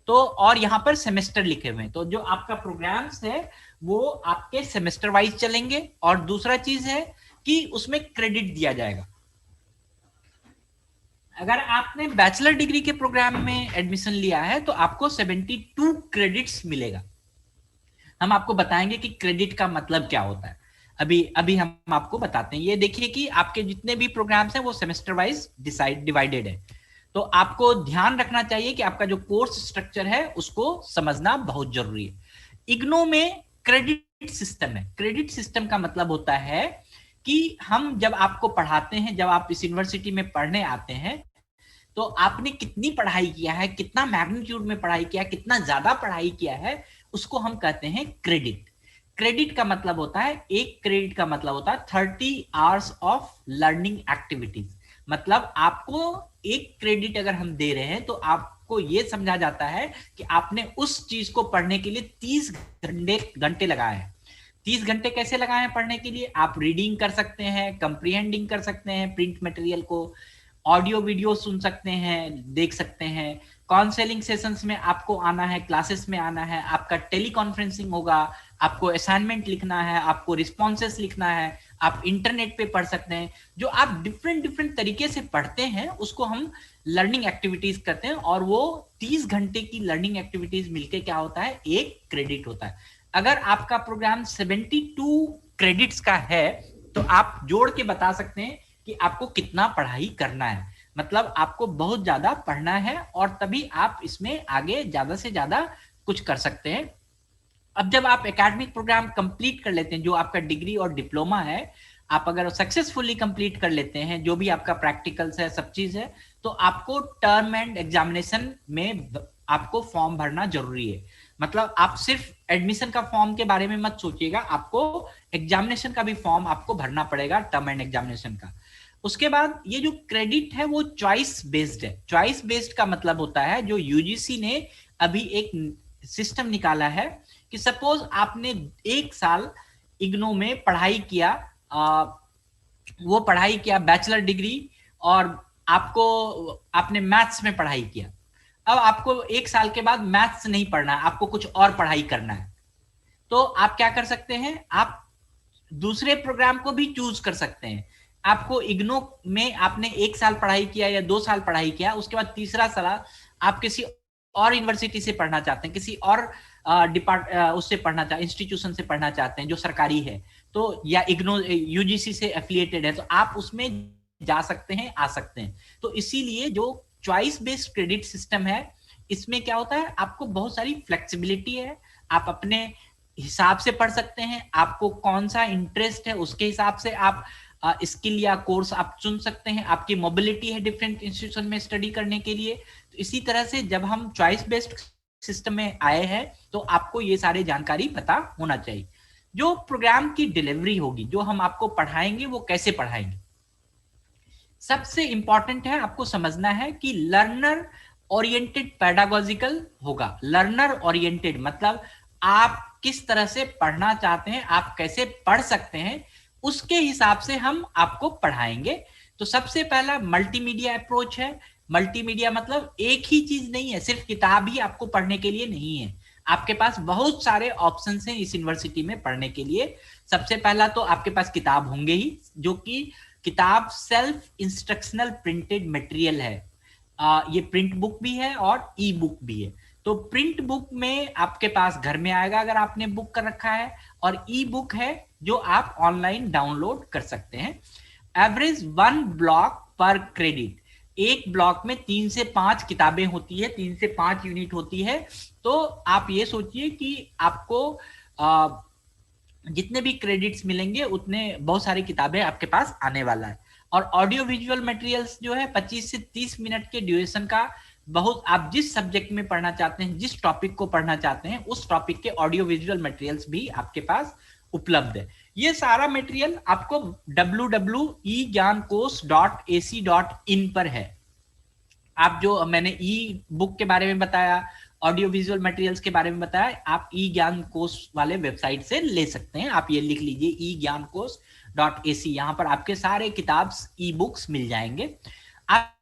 तो और यहाँ पर सेमेस्टर लिखे हुए हैं। तो जो आपका प्रोग्राम्स है वो आपके सेमेस्टर वाइज चलेंगे। और दूसरा चीज है कि उसमें क्रेडिट दिया जाएगा। अगर आपने बैचलर डिग्री के प्रोग्राम में एडमिशन लिया है तो आपको 72 क्रेडिट्स मिलेगा। हम आपको बताएंगे कि क्रेडिट का मतलब क्या होता है, अभी हम आपको बताते हैं। ये देखिए कि आपके जितने भी प्रोग्राम्स हैं वो सेमेस्टर वाइज डिवाइडेड है। तो आपको ध्यान रखना चाहिए कि आपका जो कोर्स स्ट्रक्चर है उसको समझना बहुत जरूरी है। इग्नो में क्रेडिट सिस्टम है। क्रेडिट सिस्टम का मतलब होता है कि हम जब आपको पढ़ाते हैं, जब आप इस यूनिवर्सिटी में पढ़ने आते हैं, तो आपने कितनी पढ़ाई किया है, कितना मैग्नीट्यूड में पढ़ाई किया है, कितना ज्यादा पढ़ाई किया है, उसको हम कहते हैं क्रेडिट। क्रेडिट का मतलब होता है, एक क्रेडिट का मतलब होता है 30 आवर्स ऑफ लर्निंग एक्टिविटीज। मतलब आपको एक क्रेडिट अगर हम दे रहे हैं तो आपको ये समझा जाता है कि आपने उस चीज को पढ़ने के लिए 30 घंटे लगाए हैं। 30 घंटे कैसे लगाए हैं पढ़ने के लिए? आप रीडिंग कर सकते हैं, कंप्रीहेंडिंग कर सकते हैं प्रिंट मटेरियल को, ऑडियो वीडियो सुन सकते हैं, देख सकते हैं, काउंसलिंग सेशंस में आपको आना है, क्लासेस में आना है, आपका टेली कॉन्फ्रेंसिंग होगा, आपको असाइनमेंट लिखना है, आपको रिस्पॉन्सेस लिखना है, आप इंटरनेट पे पढ़ सकते हैं। जो आप डिफरेंट तरीके से पढ़ते हैं उसको हम लर्निंग एक्टिविटीज करते हैं, और वो 30 घंटे की लर्निंग एक्टिविटीज मिलके क्या होता है? एक क्रेडिट होता है। अगर आपका प्रोग्राम 72 क्रेडिट्स का है तो आप जोड़ के बता सकते हैं कि आपको कितना पढ़ाई करना है। मतलब आपको बहुत ज्यादा पढ़ना है और तभी आप इसमें आगे ज्यादा से ज्यादा कुछ कर सकते हैं। अब जब आप एकेडमिक प्रोग्राम कंप्लीट कर लेते हैं, जो आपका डिग्री और डिप्लोमा है, आप अगर सक्सेसफुली कंप्लीट कर लेते हैं, जो भी आपका प्रैक्टिकल्स है, सब चीज है, तो आपको टर्म एंड एग्जामिनेशन में आपको फॉर्म भरना जरूरी है। मतलब आप सिर्फ एडमिशन का फॉर्म के बारे में मत सोचिएगा, आपको एग्जामिनेशन का भी फॉर्म आपको भरना पड़ेगा, टर्म एंड एग्जामिनेशन का। उसके बाद ये जो क्रेडिट है वो चॉइस बेस्ड है। चॉइस बेस्ड का मतलब होता है, जो यूजीसी ने अभी एक सिस्टम निकाला है कि सपोज आपने 1 साल इग्नो में पढ़ाई किया, वो पढ़ाई किया बैचलर डिग्री, और आपने मैथ्स में पढ़ाई किया। अब आपको 1 साल के बाद मैथ्स नहीं पढ़ना है, आपको कुछ और पढ़ाई करना है, तो आप क्या कर सकते हैं? आप दूसरे प्रोग्राम को भी चूज कर सकते हैं। आपको इग्नो में आपने 1 साल पढ़ाई किया या 2 साल पढ़ाई किया, उसके बाद तीसरा साल आप किसी और यूनिवर्सिटी से पढ़ना चाहते हैं, किसी और उससे पढ़ना चाहते, इंस्टीट्यूशन से पढ़ना चाहते हैं जो सरकारी है, तो या इग्नो यूजीसी से एफिलिएटेड है, तो आप उसमें जा सकते हैं, आ सकते हैं। तो इसीलिए जो चॉइस बेस्ड क्रेडिट सिस्टम है, इसमें क्या होता है? आपको बहुत सारी फ्लेक्सिबिलिटी है, आप अपने हिसाब से पढ़ सकते हैं, आपको कौन सा इंटरेस्ट है उसके हिसाब से आप स्किल या कोर्स आप चुन सकते हैं, आपकी मोबिलिटी है डिफरेंट इंस्टीट्यूशन में स्टडी करने के लिए। तो इसी तरह से जब हम चॉइस बेस्ड सिस्टम में आए हैं तो आपको ये सारी जानकारी पता होना चाहिए। जो प्रोग्राम की डिलीवरी होगी, जो हम आपको पढ़ाएंगे, वो कैसे पढ़ाएंगे? सबसे इंपॉर्टेंट है आपको समझना है कि लर्नर ओरिएंटेड पेडागोजिकल होगा। लर्नर ओरिएंटेड मतलब आप किस तरह से पढ़ना चाहते हैं, आप कैसे पढ़ सकते हैं, उसके हिसाब से हम आपको पढ़ाएंगे। तो सबसे पहला मल्टीमीडिया अप्रोच है। मल्टीमीडिया मतलब एक ही चीज नहीं है, सिर्फ किताब ही आपको पढ़ने के लिए नहीं है, आपके पास बहुत सारे ऑप्शंस हैं इस यूनिवर्सिटी में पढ़ने के लिए। सबसे पहला तो आपके पास किताब होंगे ही, जो कि किताब सेल्फ इंस्ट्रक्शनल प्रिंटेड मटेरियल है। ये प्रिंट बुक भी है और ई बुक भी है। तो प्रिंट बुक में आपके पास घर में आएगा अगर आपने बुक कर रखा है, और ई बुक है जो आप ऑनलाइन डाउनलोड कर सकते हैं। एवरेज 1 ब्लॉक पर क्रेडिट, एक ब्लॉक में 3 से 5 किताबें होती है, 3 से 5 यूनिट होती है। तो आप ये सोचिए कि आपको जितने भी क्रेडिट्स मिलेंगे उतने बहुत सारी किताबें आपके पास आने वाला है। और ऑडियो विजुअल मटेरियल्स जो है 25 से 30 मिनट के ड्यूरेशन का, बहुत आप जिस सब्जेक्ट में पढ़ना चाहते हैं, जिस टॉपिक को पढ़ना चाहते हैं, उस टॉपिक के ऑडियो विजुअल मटेरियल्स भी आपके पास उपलब्ध है। ये सारा मटेरियल आपको www.egyancourse.ac.in पर है। आप जो मैंने ई बुक के बारे में बताया, ऑडियो विजुअल मटेरियल्स के बारे में बताया, आप ई ज्ञान कोर्स वाले वेबसाइट से ले सकते हैं। आप ये लिख लीजिए egyancourse.ac, यहाँ पर आपके सारे किताब ई बुक्स मिल जाएंगे। आप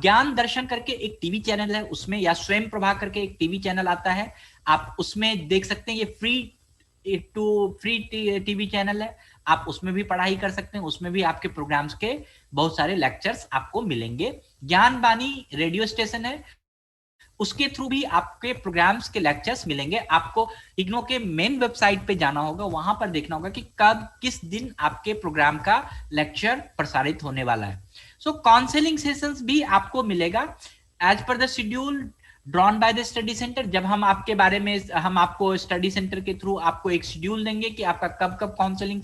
ज्ञान दर्शन करके एक टीवी चैनल है उसमें, या स्वयं प्रभा करके एक टीवी चैनल आता है, आप उसमें देख सकते हैं। ये फ्री टीवी चैनल है, आप उसमें भी पढ़ाई कर सकते हैं, उसमें भी आपके प्रोग्राम्स के बहुत सारे लेक्चर्स आपको मिलेंगे। ज्ञान बानी रेडियो स्टेशन है, उसके थ्रू भी आपके प्रोग्राम्स के लेक्चर्स मिलेंगे। आपको इग्नो के मेन वेबसाइट पे जाना होगा, वहां पर देखना होगा कि कब किस दिन आपके प्रोग्राम का लेक्चर प्रसारित होने वाला है। सो काउंसलिंग सेशंस भी आपको मिलेगा as per the schedule drawn by the study centre. जब हम आपके बारे में हम आपको स्टडी सेंटर के थ्रू आपको एक शेड्यूल देंगे कि आपका कब कब काउंसलिंग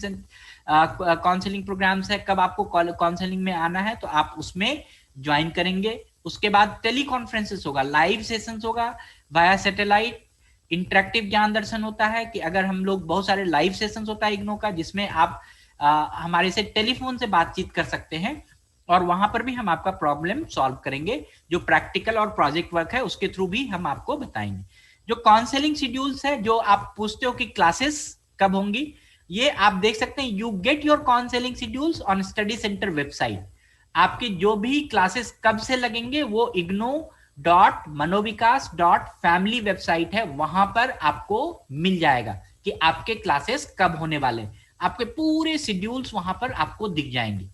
प्रोग्राम्स है, कब आपको काउंसलिंग में आना है, तो आप उसमें ज्वाइन करेंगे। उसके बाद टेली कॉन्फ्रेंसेस होगा, लाइव सेशंस होगा वाया सैटेलाइट, इंटरेक्टिव ज्ञान दर्शन होता है कि अगर हम लोग बहुत सारे लाइव सेशंस होता है इग्नो का जिसमें आप हमारे से टेलीफोन से बातचीत कर सकते हैं और वहां पर भी हम आपका प्रॉब्लम सॉल्व करेंगे। जो प्रैक्टिकल और प्रोजेक्ट वर्क है उसके थ्रू भी हम आपको बताएंगे। जो काउंसलिंग शेड्यूल्स है, जो आप पूछते हो कि क्लासेस कब होंगी, ये आप देख सकते हैं। You get your counselling schedules on study centre website. आपकी जो भी क्लासेस कब से लगेंगे वो igno.manovikas.family वेबसाइट है, वहां पर आपको मिल जाएगा कि आपके क्लासेस कब होने वाले। आपके पूरे शेड्यूल्स वहां पर आपको दिख जाएंगे,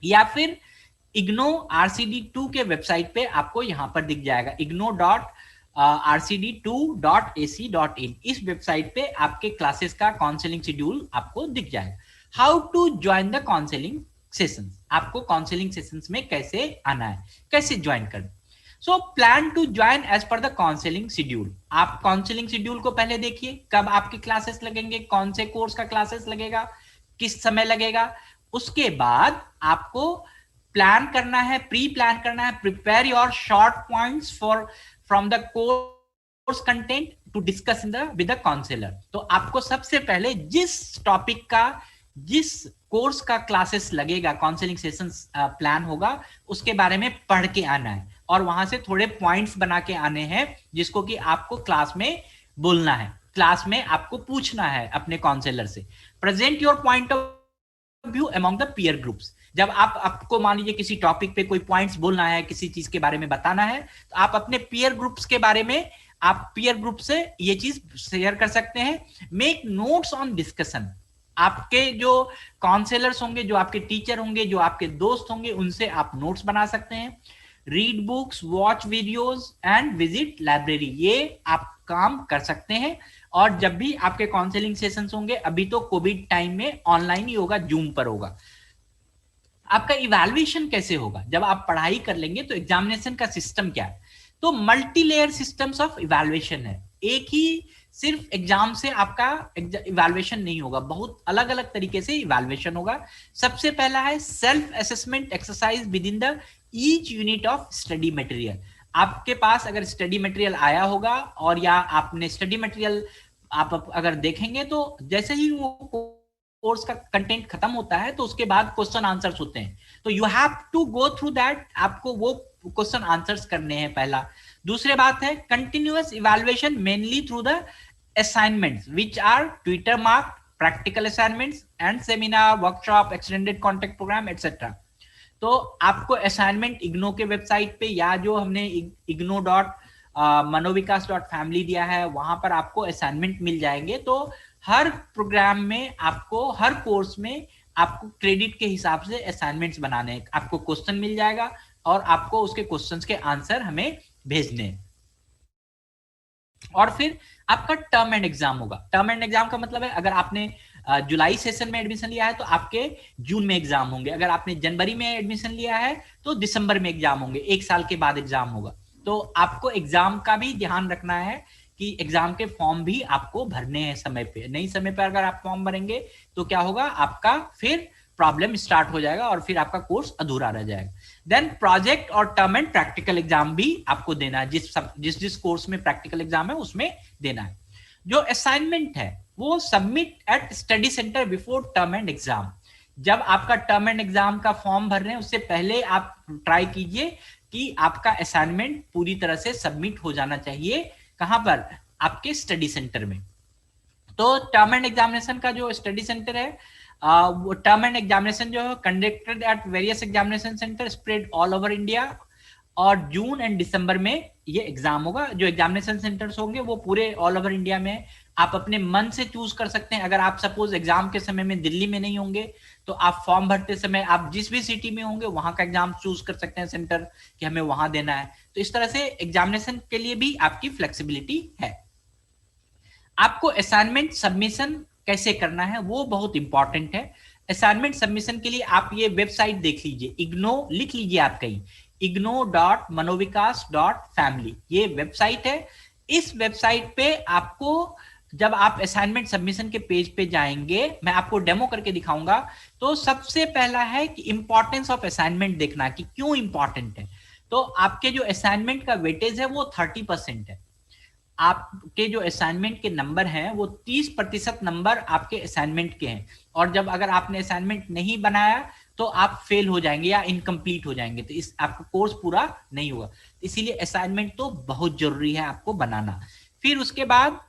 या फिर igno rcd2 के वेबसाइट पे आपको यहां पर दिख जाएगा igno.rcd2.ac.in। इस वेबसाइट पे आपके क्लासेस का काउंसलिंग शेड्यूल आपको दिख जाएगा। How to join the counselling sessions, आपको काउंसलिंग सेशंस में कैसे आना है, कैसे ज्वाइन करना। So plan to join as per the counselling schedule. आप काउंसलिंग शेड्यूल को पहले देखिए, कब आपके क्लासेस लगेंगे, कौन से कोर्स का क्लासेस लगेगा, किस समय लगेगा। उसके बाद आपको प्लान करना है, प्री प्लान करना है, prepare your short points for from the course content to discuss in the with the counsellor. तो आपको सबसे पहले जिस टॉपिक का, जिस कोर्स का क्लासेस लगेगा, काउंसलिंग सेशंस प्लान होगा, उसके बारे में पढ़ के आना है और वहां से थोड़े पॉइंट्स बना के आने हैं जिसको कि आपको क्लास में बोलना है, क्लास में आपको पूछना है अपने काउंसलर से। Present your point of view among the peer groups. जब आपको मान लीजिए किसी टॉपिक पे कोई पॉइंट्स बोलना है, किसी चीज के बारे में बताना है, तो आप अपने पीयर ग्रुप्स के बारे में, आप पीयर ग्रुप से ये चीज शेयर कर सकते हैं। Make notes on discussion. आपके जो काउंसलर्स होंगे, जो आपके टीचर होंगे, जो आपके दोस्त होंगे, उनसे आप नोट्स बना सकते हैं। Read books, watch videos and visit library, ये आप काम कर सकते हैं। और जब भी आपके काउंसलिंग सेशंस होंगे, अभी तो कोविड टाइम में ऑनलाइन ही होगा, जूम पर होगा। आपका इवैल्यूएशन कैसे होगा? जब आप पढ़ाई कर लेंगे तो एग्जामिनेशन का सिस्टम क्या है? तो multi layer systems of evaluation है। एक ही सिर्फ एग्जाम से आपका इवैल्यूएशन नहीं होगा, बहुत अलग अलग तरीके से इवैल्यूएशन होगा। सबसे पहला है self assessment exercise with in the each unit of study material. आपके पास अगर स्टडी मटेरियल आया होगा और या आपने स्टडी मटेरियल आप अगर देखेंगे तो जैसे ही वो कोर्स का कंटेंट खत्म होता है तो उसके बाद क्वेश्चन आंसर्स होते हैं, तो you have to go through that. आपको वो क्वेश्चन आंसर्स करने हैं पहला। दूसरी बात है continuous evaluation mainly through the assignments which are tutor mark, practical assignments and seminar, workshop, extended contact programme etcetera. तो आपको असाइनमेंट इग्नो के वेबसाइट पे या जो हमने igno.manovikas.family दिया है वहां पर आपको असाइनमेंट मिल जाएंगे। तो हर प्रोग्राम में आपको, हर कोर्स में आपको क्रेडिट के हिसाब से असाइनमेंट्स बनाने हैं। आपको क्वेश्चन मिल जाएगा और आपको उसके क्वेश्चंस के आंसर हमें भेजने हैं। और फिर आपका टर्म एंड एग्जाम होगा। टर्म एंड एग्जाम का मतलब है अगर आपने जुलाई सेशन में एडमिशन लिया है तो आपके जून में एग्जाम होंगे, अगर आपने जनवरी में एडमिशन लिया है तो दिसंबर में एग्जाम होंगे, एक साल के बाद एग्जाम होगा। तो आपको एग्जाम का भी ध्यान रखना है कि एग्जाम के फॉर्म भी आपको भरने हैं समय पे। नहीं समय पर अगर आप फॉर्म भरेंगे तो क्या होगा, आपका फिर प्रॉब्लम स्टार्ट हो जाएगा और फिर आपका कोर्स अधूरा रह जाएगा। देन प्रोजेक्ट और टर्म एंड प्रैक्टिकल एग्जाम भी आपको देना है, जिस कोर्स में प्रैक्टिकल एग्जाम है उसमें देना है। जो असाइनमेंट है वो submit at study centre before term end exam. जब आपका टर्म एंड एग्जाम का फॉर्म भर रहे हैं उससे पहले आप ट्राई कीजिए कि आपका असाइनमेंट पूरी तरह से सबमिट हो जाना चाहिए। कहां पर? आपके स्टडी सेंटर में। तो टर्म एंड एग्जामिनेशन का जो स्टडी सेंटर है, वो टर्म एंड एग्जामिनेशन जो है conducted at various examination centre spread all over India. और जून एंड दिसंबर में ये एग्जाम होगा। जो एग्जामिनेशन सेंटर्स होंगे वो पूरे ऑल ओवर इंडिया में। आप अपने मन से चूज कर सकते हैं। अगर आप सपोज एग्जाम के समय में दिल्ली में नहीं होंगे तो आप फॉर्म भरते समय आप जिस भी सिटी में होंगे वहां का एग्जाम चूज कर सकते हैं सेंटर कि हमें वहां देना है। तो इस तरह से एग्जामिनेशन के लिए भी आपकी फ्लेक्सिबिलिटी है। आपको असाइनमेंट सबमिशन कैसे करना है वो बहुत इंपॉर्टेंट है। असाइनमेंट सबमिशन के लिए आप ये वेबसाइट देख लीजिए, इग्नो लिख लीजिए आप कहीं, igno.manovikas.family ये वेबसाइट है। इस वेबसाइट पे आपको जब आप असाइनमेंट सबमिशन के पेज पे जाएंगे, मैं आपको डेमो करके दिखाऊंगा, तो सबसे पहला है कि इंपॉर्टेंस ऑफ असाइनमेंट देखना कि क्यों इंपॉर्टेंट है। तो आपके जो असाइनमेंट का वेटेज है वो 30% है। आपके जो असाइनमेंट के नंबर हैं वो 30% नंबर आपके असाइनमेंट के हैं, और जब अगर आपने असाइनमेंट नहीं बनाया तो आप फेल हो जाएंगे या इनकम्प्लीट हो जाएंगे, तो इस आपका कोर्स पूरा नहीं होगा। इसीलिए असाइनमेंट तो बहुत जरूरी है आपको बनाना। फिर उसके बाद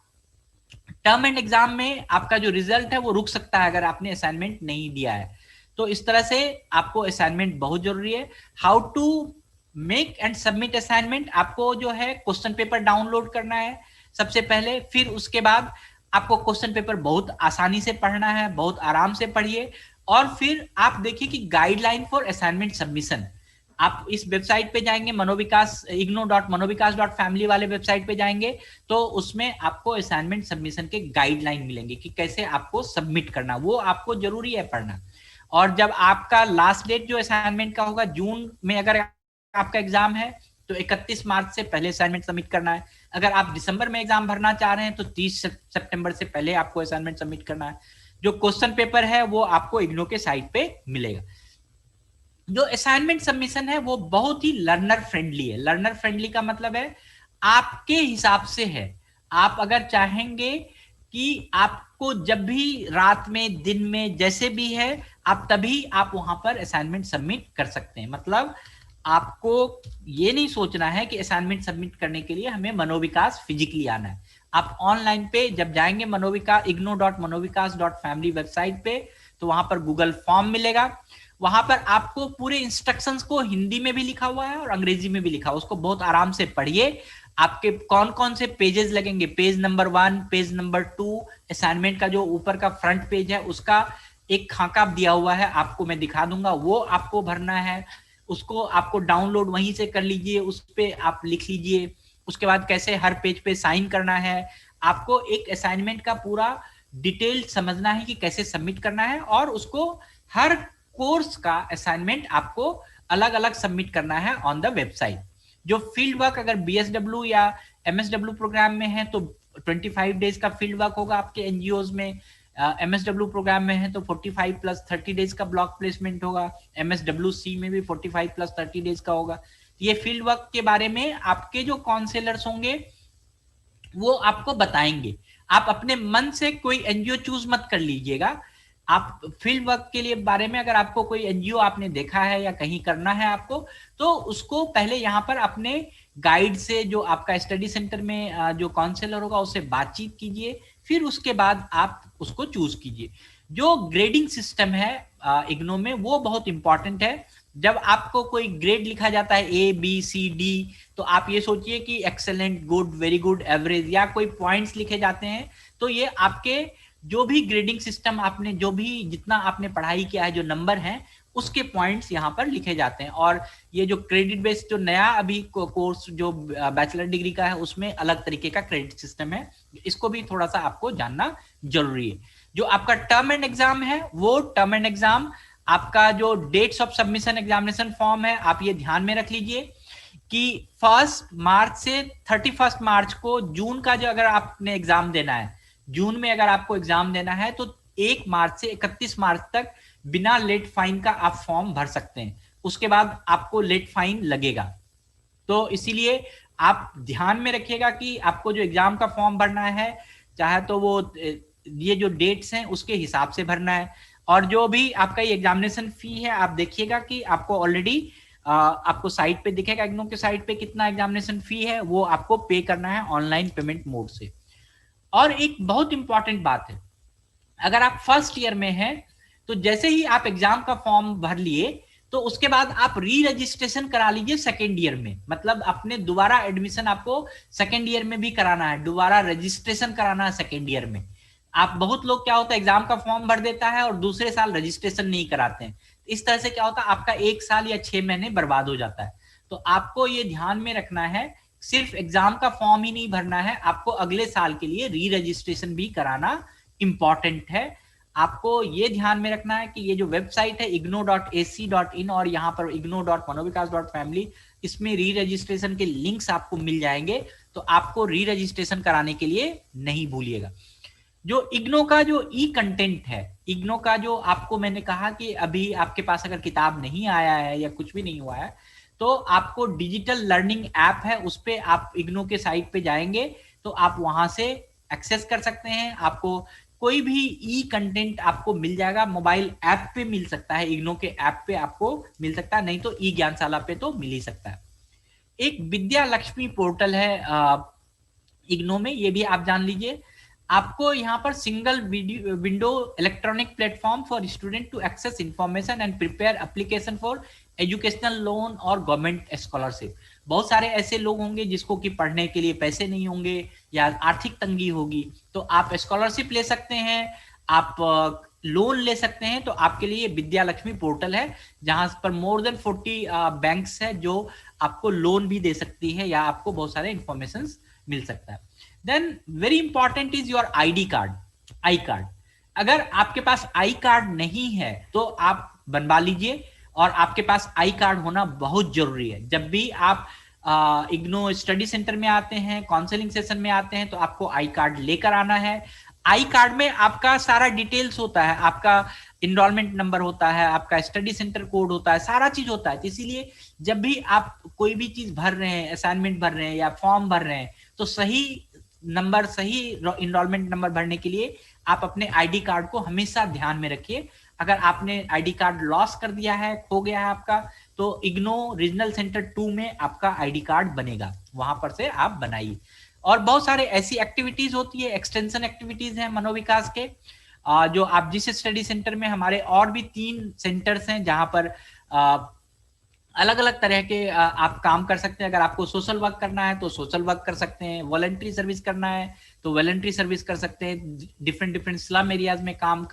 टर्म एंड एग्जाम में आपका जो रिजल्ट है वो रुक सकता है अगर आपने असाइनमेंट नहीं दिया है। तो इस तरह से आपको असाइनमेंट बहुत जरूरी है। How to make and submit assignment, आपको जो है क्वेश्चन पेपर डाउनलोड करना है सबसे पहले। फिर उसके बाद आपको क्वेश्चन पेपर बहुत आसानी से पढ़ना है, बहुत आराम से पढ़िए। और फिर आप देखिए कि गाइडलाइन फॉर असाइनमेंट सबमिशन, आप इस वेबसाइट पे जाएंगे, मनोविकास igno.manovikas.family वाले वेबसाइट पे जाएंगे तो उसमें आपको असाइनमेंट सबमिशन के गाइडलाइन मिलेंगे कि कैसे आपको सबमिट करना, वो आपको जरूरी है पढ़ना। और जब आपका लास्ट डेट जो असाइनमेंट का होगा, जून में अगर आपका एग्जाम है तो 31 मार्च से पहले असाइनमेंट सबमिट करना है। अगर आप दिसंबर में एग्जाम भरना चाह रहे हैं तो 30 सितंबर से पहले आपको असाइनमेंट सबमिट करना है। जो क्वेश्चन पेपर है वो आपको इग्नो के साइट पे मिलेगा। जो असाइनमेंट सबमिशन है वो बहुत ही लर्नर फ्रेंडली है। लर्नर फ्रेंडली का मतलब है आपके हिसाब से है। आप अगर चाहेंगे कि आपको जब भी रात में, दिन में, जैसे भी है, आप तभी आप वहां पर असाइनमेंट सबमिट कर सकते हैं। मतलब आपको ये नहीं सोचना है कि असाइनमेंट सबमिट करने के लिए हमें मनोविकास फिजिकली आना है। आप ऑनलाइन पे जब जाएंगे मनोविकास igno.manovikas.family वेबसाइट पे, तो वहां पर गूगल फॉर्म मिलेगा। वहां पर आपको पूरे इंस्ट्रक्शंस को हिंदी में भी लिखा हुआ है और अंग्रेजी में भी लिखा हुआ है, उसको बहुत आराम से पढ़िए। आपके कौन कौन से पेजेस लगेंगे, page number 1, page number 2, assignment का जो ऊपर का फ्रंट पेज है उसका एक खाका दिया हुआ है, आपको मैं दिखा दूंगा, वो आपको भरना है। उसको आपको डाउनलोड वहीं से कर लीजिए, उस पे आप लिख लीजिए। उसके बाद कैसे हर पेज पे साइन करना है, आपको एक असाइनमेंट का पूरा डिटेल समझना है कि कैसे सबमिट करना है। और उसको हर कोर्स का असाइनमेंट आपको अलग अलग सबमिट करना है ऑन द वेबसाइट। जो फील्ड वर्क अगर बीएसडब्ल्यू या एमएसडब्ल्यू प्रोग्राम में है तो 25 डेज का फील्ड वर्क होगा आपके एनजीओज में। एमएसडब्ल्यू प्रोग्राम में है तो 45 + 30 डेज का ब्लॉक प्लेसमेंट होगा। एमएसडब्ल्यूसी में भी 45 + 30 डेज का होगा। ये फील्ड वर्क के बारे में आपके जो काउंसलर्स होंगे वो आपको बताएंगे। आप अपने मन से कोई एनजीओ चूज मत कर लीजिएगा। आप फील्ड वर्क के लिए बारे में अगर आपको कोई एनजीओ आपने देखा है या कहीं करना है आपको, तो उसको पहले यहाँ पर अपने गाइड से, जो आपका स्टडी सेंटर में जो काउंसलर होगा उससे बातचीत कीजिए। फिर उसके बाद आप उसको चूज कीजिए। जो ग्रेडिंग सिस्टम है इग्नो में वो बहुत इंपॉर्टेंट है। जब आपको कोई ग्रेड लिखा जाता है ABCD, तो आप ये सोचिए कि excellent, good, very good, average, या कोई पॉइंट्स लिखे जाते हैं, तो ये आपके जो भी ग्रेडिंग सिस्टम आपने जो भी जितना आपने पढ़ाई किया है, जो नंबर हैं उसके पॉइंट्स यहाँ पर लिखे जाते हैं। और ये जो क्रेडिट बेस्ड जो नया अभी कोर्स जो बैचलर डिग्री का है उसमें अलग तरीके का क्रेडिट सिस्टम है, इसको भी थोड़ा सा आपको जानना जरूरी है। जो आपका टर्म एंड एग्जाम है वो टर्म एंड एग्जाम आपका जो dates of submission examination form है, आप ये ध्यान में रख लीजिए कि 1 मार्च से 31 मार्च को, जून का जो अगर आपने एग्जाम देना है, जून में अगर आपको एग्जाम देना है तो 1 मार्च से 31 मार्च तक बिना लेट फाइन का आप फॉर्म भर सकते हैं। उसके बाद आपको लेट फाइन लगेगा। तो इसीलिए आप ध्यान में रखिएगा कि आपको जो एग्जाम का फॉर्म भरना है, चाहे तो वो ये जो डेट्स हैं उसके हिसाब से भरना है। और जो भी आपका ये एग्जामिनेशन फी है, आप देखिएगा कि आपको ऑलरेडी आपको साइट पे दिखेगा, इग्नो के साइट पे कितना एग्जामिनेशन फी है वो आपको पे करना है ऑनलाइन पेमेंट मोड से। और एक बहुत इंपॉर्टेंट बात है, अगर आप फर्स्ट ईयर में हैं तो जैसे ही आप एग्जाम का फॉर्म भर लिए तो उसके बाद आप री रजिस्ट्रेशन करा लीजिए सेकेंड ईयर में। मतलब अपने दोबारा एडमिशन आपको सेकेंड ईयर में भी कराना है, दोबारा रजिस्ट्रेशन कराना है सेकेंड ईयर में। आप बहुत लोग क्या होता है, एग्जाम का फॉर्म भर देता है और दूसरे साल रजिस्ट्रेशन नहीं कराते हैं। इस तरह से क्या होता है, आपका 1 साल या 6 महीने बर्बाद हो जाता है। तो आपको ये ध्यान में रखना है, सिर्फ एग्जाम का फॉर्म ही नहीं भरना है, आपको अगले साल के लिए री रजिस्ट्रेशन भी कराना इंपॉर्टेंट है। आपको ये ध्यान में रखना है कि ये जो वेबसाइट है igno.ac.in और यहाँ पर igno.manovikas.family, इसमें री रजिस्ट्रेशन के लिंक्स आपको मिल जाएंगे, तो आपको री रजिस्ट्रेशन कराने के लिए नहीं भूलिएगा। जो इग्नो का जो ई कंटेंट है, इग्नो का जो आपको मैंने कहा कि अभी आपके पास अगर किताब नहीं आया है या कुछ भी नहीं हुआ है, तो आपको डिजिटल लर्निंग ऐप है, उस पे आप इग्नो के साइट पे जाएंगे तो आप वहां से एक्सेस कर सकते हैं। आपको कोई भी ई कंटेंट आपको मिल जाएगा, मोबाइल ऐप पे मिल सकता है, इग्नो के ऐप पे आपको मिल सकता है, नहीं तो ई ज्ञानशाला पे तो मिल ही सकता है। एक विद्या लक्ष्मी पोर्टल है इग्नो में, ये भी आप जान लीजिए। आपको यहाँ पर single window electronic platform for student to access information and prepare application for educational loan और गवर्नमेंट स्कॉलरशिप। बहुत सारे ऐसे लोग होंगे जिसको कि पढ़ने के लिए पैसे नहीं होंगे या आर्थिक तंगी होगी, तो आप स्कॉलरशिप ले सकते हैं, आप लोन ले सकते हैं। तो आपके लिए विद्या लक्ष्मी पोर्टल है, जहां पर मोर देन 40 बैंक्स है जो आपको लोन भी दे सकती है या आपको बहुत सारे इंफॉर्मेशन मिल सकता है। Then very important is your ID card, I card. अगर आपके पास आई कार्ड नहीं है तो आप बनवा लीजिए, और आपके पास आई कार्ड होना बहुत जरूरी है। जब भी आप इग्नो स्टडी सेंटर में आते हैं, काउंसलिंग सेशन में आते हैं, तो आपको आई कार्ड लेकर आना है। आई कार्ड में आपका सारा डिटेल्स होता है, आपका इनरोलमेंट नंबर होता है, आपका स्टडी सेंटर कोड होता है, सारा चीज होता है। तो इसीलिए जब भी आप कोई भी चीज भर रहे हैं, असाइनमेंट भर रहे हैं या फॉर्म भर रहे हैं, तो सही नंबर, सही इनरोलमेंट नंबर भरने के लिए आप अपने आईडी कार्ड को हमेशा ध्यान में रखिए। अगर आपने आईडी कार्ड लॉस कर दिया है, खो गया है आपका, तो इग्नो रीजनल सेंटर 2 में आपका आईडी कार्ड बनेगा, वहां पर से आप बनाइए। और बहुत सारे ऐसी एक्टिविटीज होती है, एक्सटेंशन एक्टिविटीज हैं मनोविकास के, जो आप जिस स्टडी सेंटर में, हमारे और भी 3 सेंटर्स हैं जहां पर अलग अलग तरह के आप काम कर सकते हैं। अगर आपको सोशल वर्क करना है तो सोशल वर्क कर सकते हैं, वॉलंटरी सर्विस करना है तो वॉलंटरी सर्विस कर सकते हैं। डिफरेंट स्लम एरियाज में काम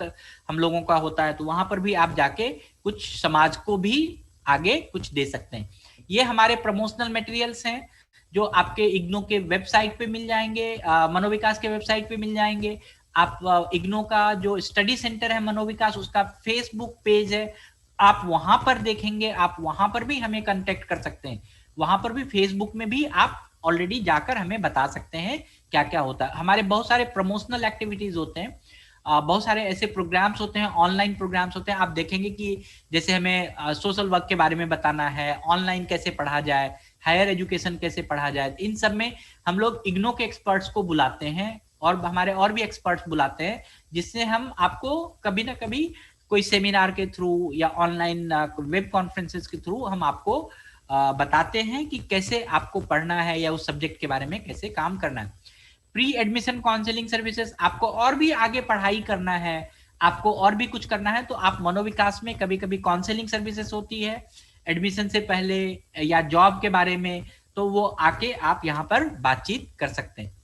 हम लोगों का होता है, तो वहां पर भी आप जाके कुछ समाज को भी आगे कुछ दे सकते हैं। ये हमारे प्रमोशनल मटेरियल्स हैं जो आपके इग्नो के वेबसाइट पे मिल जाएंगे, मनोविकास के वेबसाइट पे मिल जाएंगे। आप इग्नो का जो स्टडी सेंटर है मनोविकास, उसका फेसबुक पेज है, आप वहां पर देखेंगे, आप वहां पर भी हमें कांटेक्ट कर सकते हैं। वहां पर भी फेसबुक में भी आप ऑलरेडी जाकर हमें बता सकते हैं क्या क्या होता है। हमारे बहुत सारे प्रमोशनल एक्टिविटीज होते हैं, बहुत सारे ऐसे प्रोग्राम्स होते हैं, ऑनलाइन प्रोग्राम्स होते हैं। आप देखेंगे कि जैसे हमें सोशल वर्क के बारे में बताना है, ऑनलाइन कैसे पढ़ा जाए, हायर एजुकेशन कैसे पढ़ा जाए, इन सब में हम लोग इग्नो के एक्सपर्ट्स को बुलाते हैं और हमारे और भी एक्सपर्ट्स बुलाते हैं, जिससे हम आपको कभी ना कभी कोई सेमिनार के थ्रू या ऑनलाइन वेब कॉन्फ्रेंसेस के थ्रू हम आपको बताते हैं कि कैसे आपको पढ़ना है या उस सब्जेक्ट के बारे में कैसे काम करना है। प्री एडमिशन काउंसलिंग सर्विसेज, आपको और भी आगे पढ़ाई करना है, आपको और भी कुछ करना है, तो आप मनोविकास में कभी कभी काउंसलिंग सर्विसेज होती है एडमिशन से पहले या जॉब के बारे में, तो वो आके आप यहाँ पर बातचीत कर सकते हैं।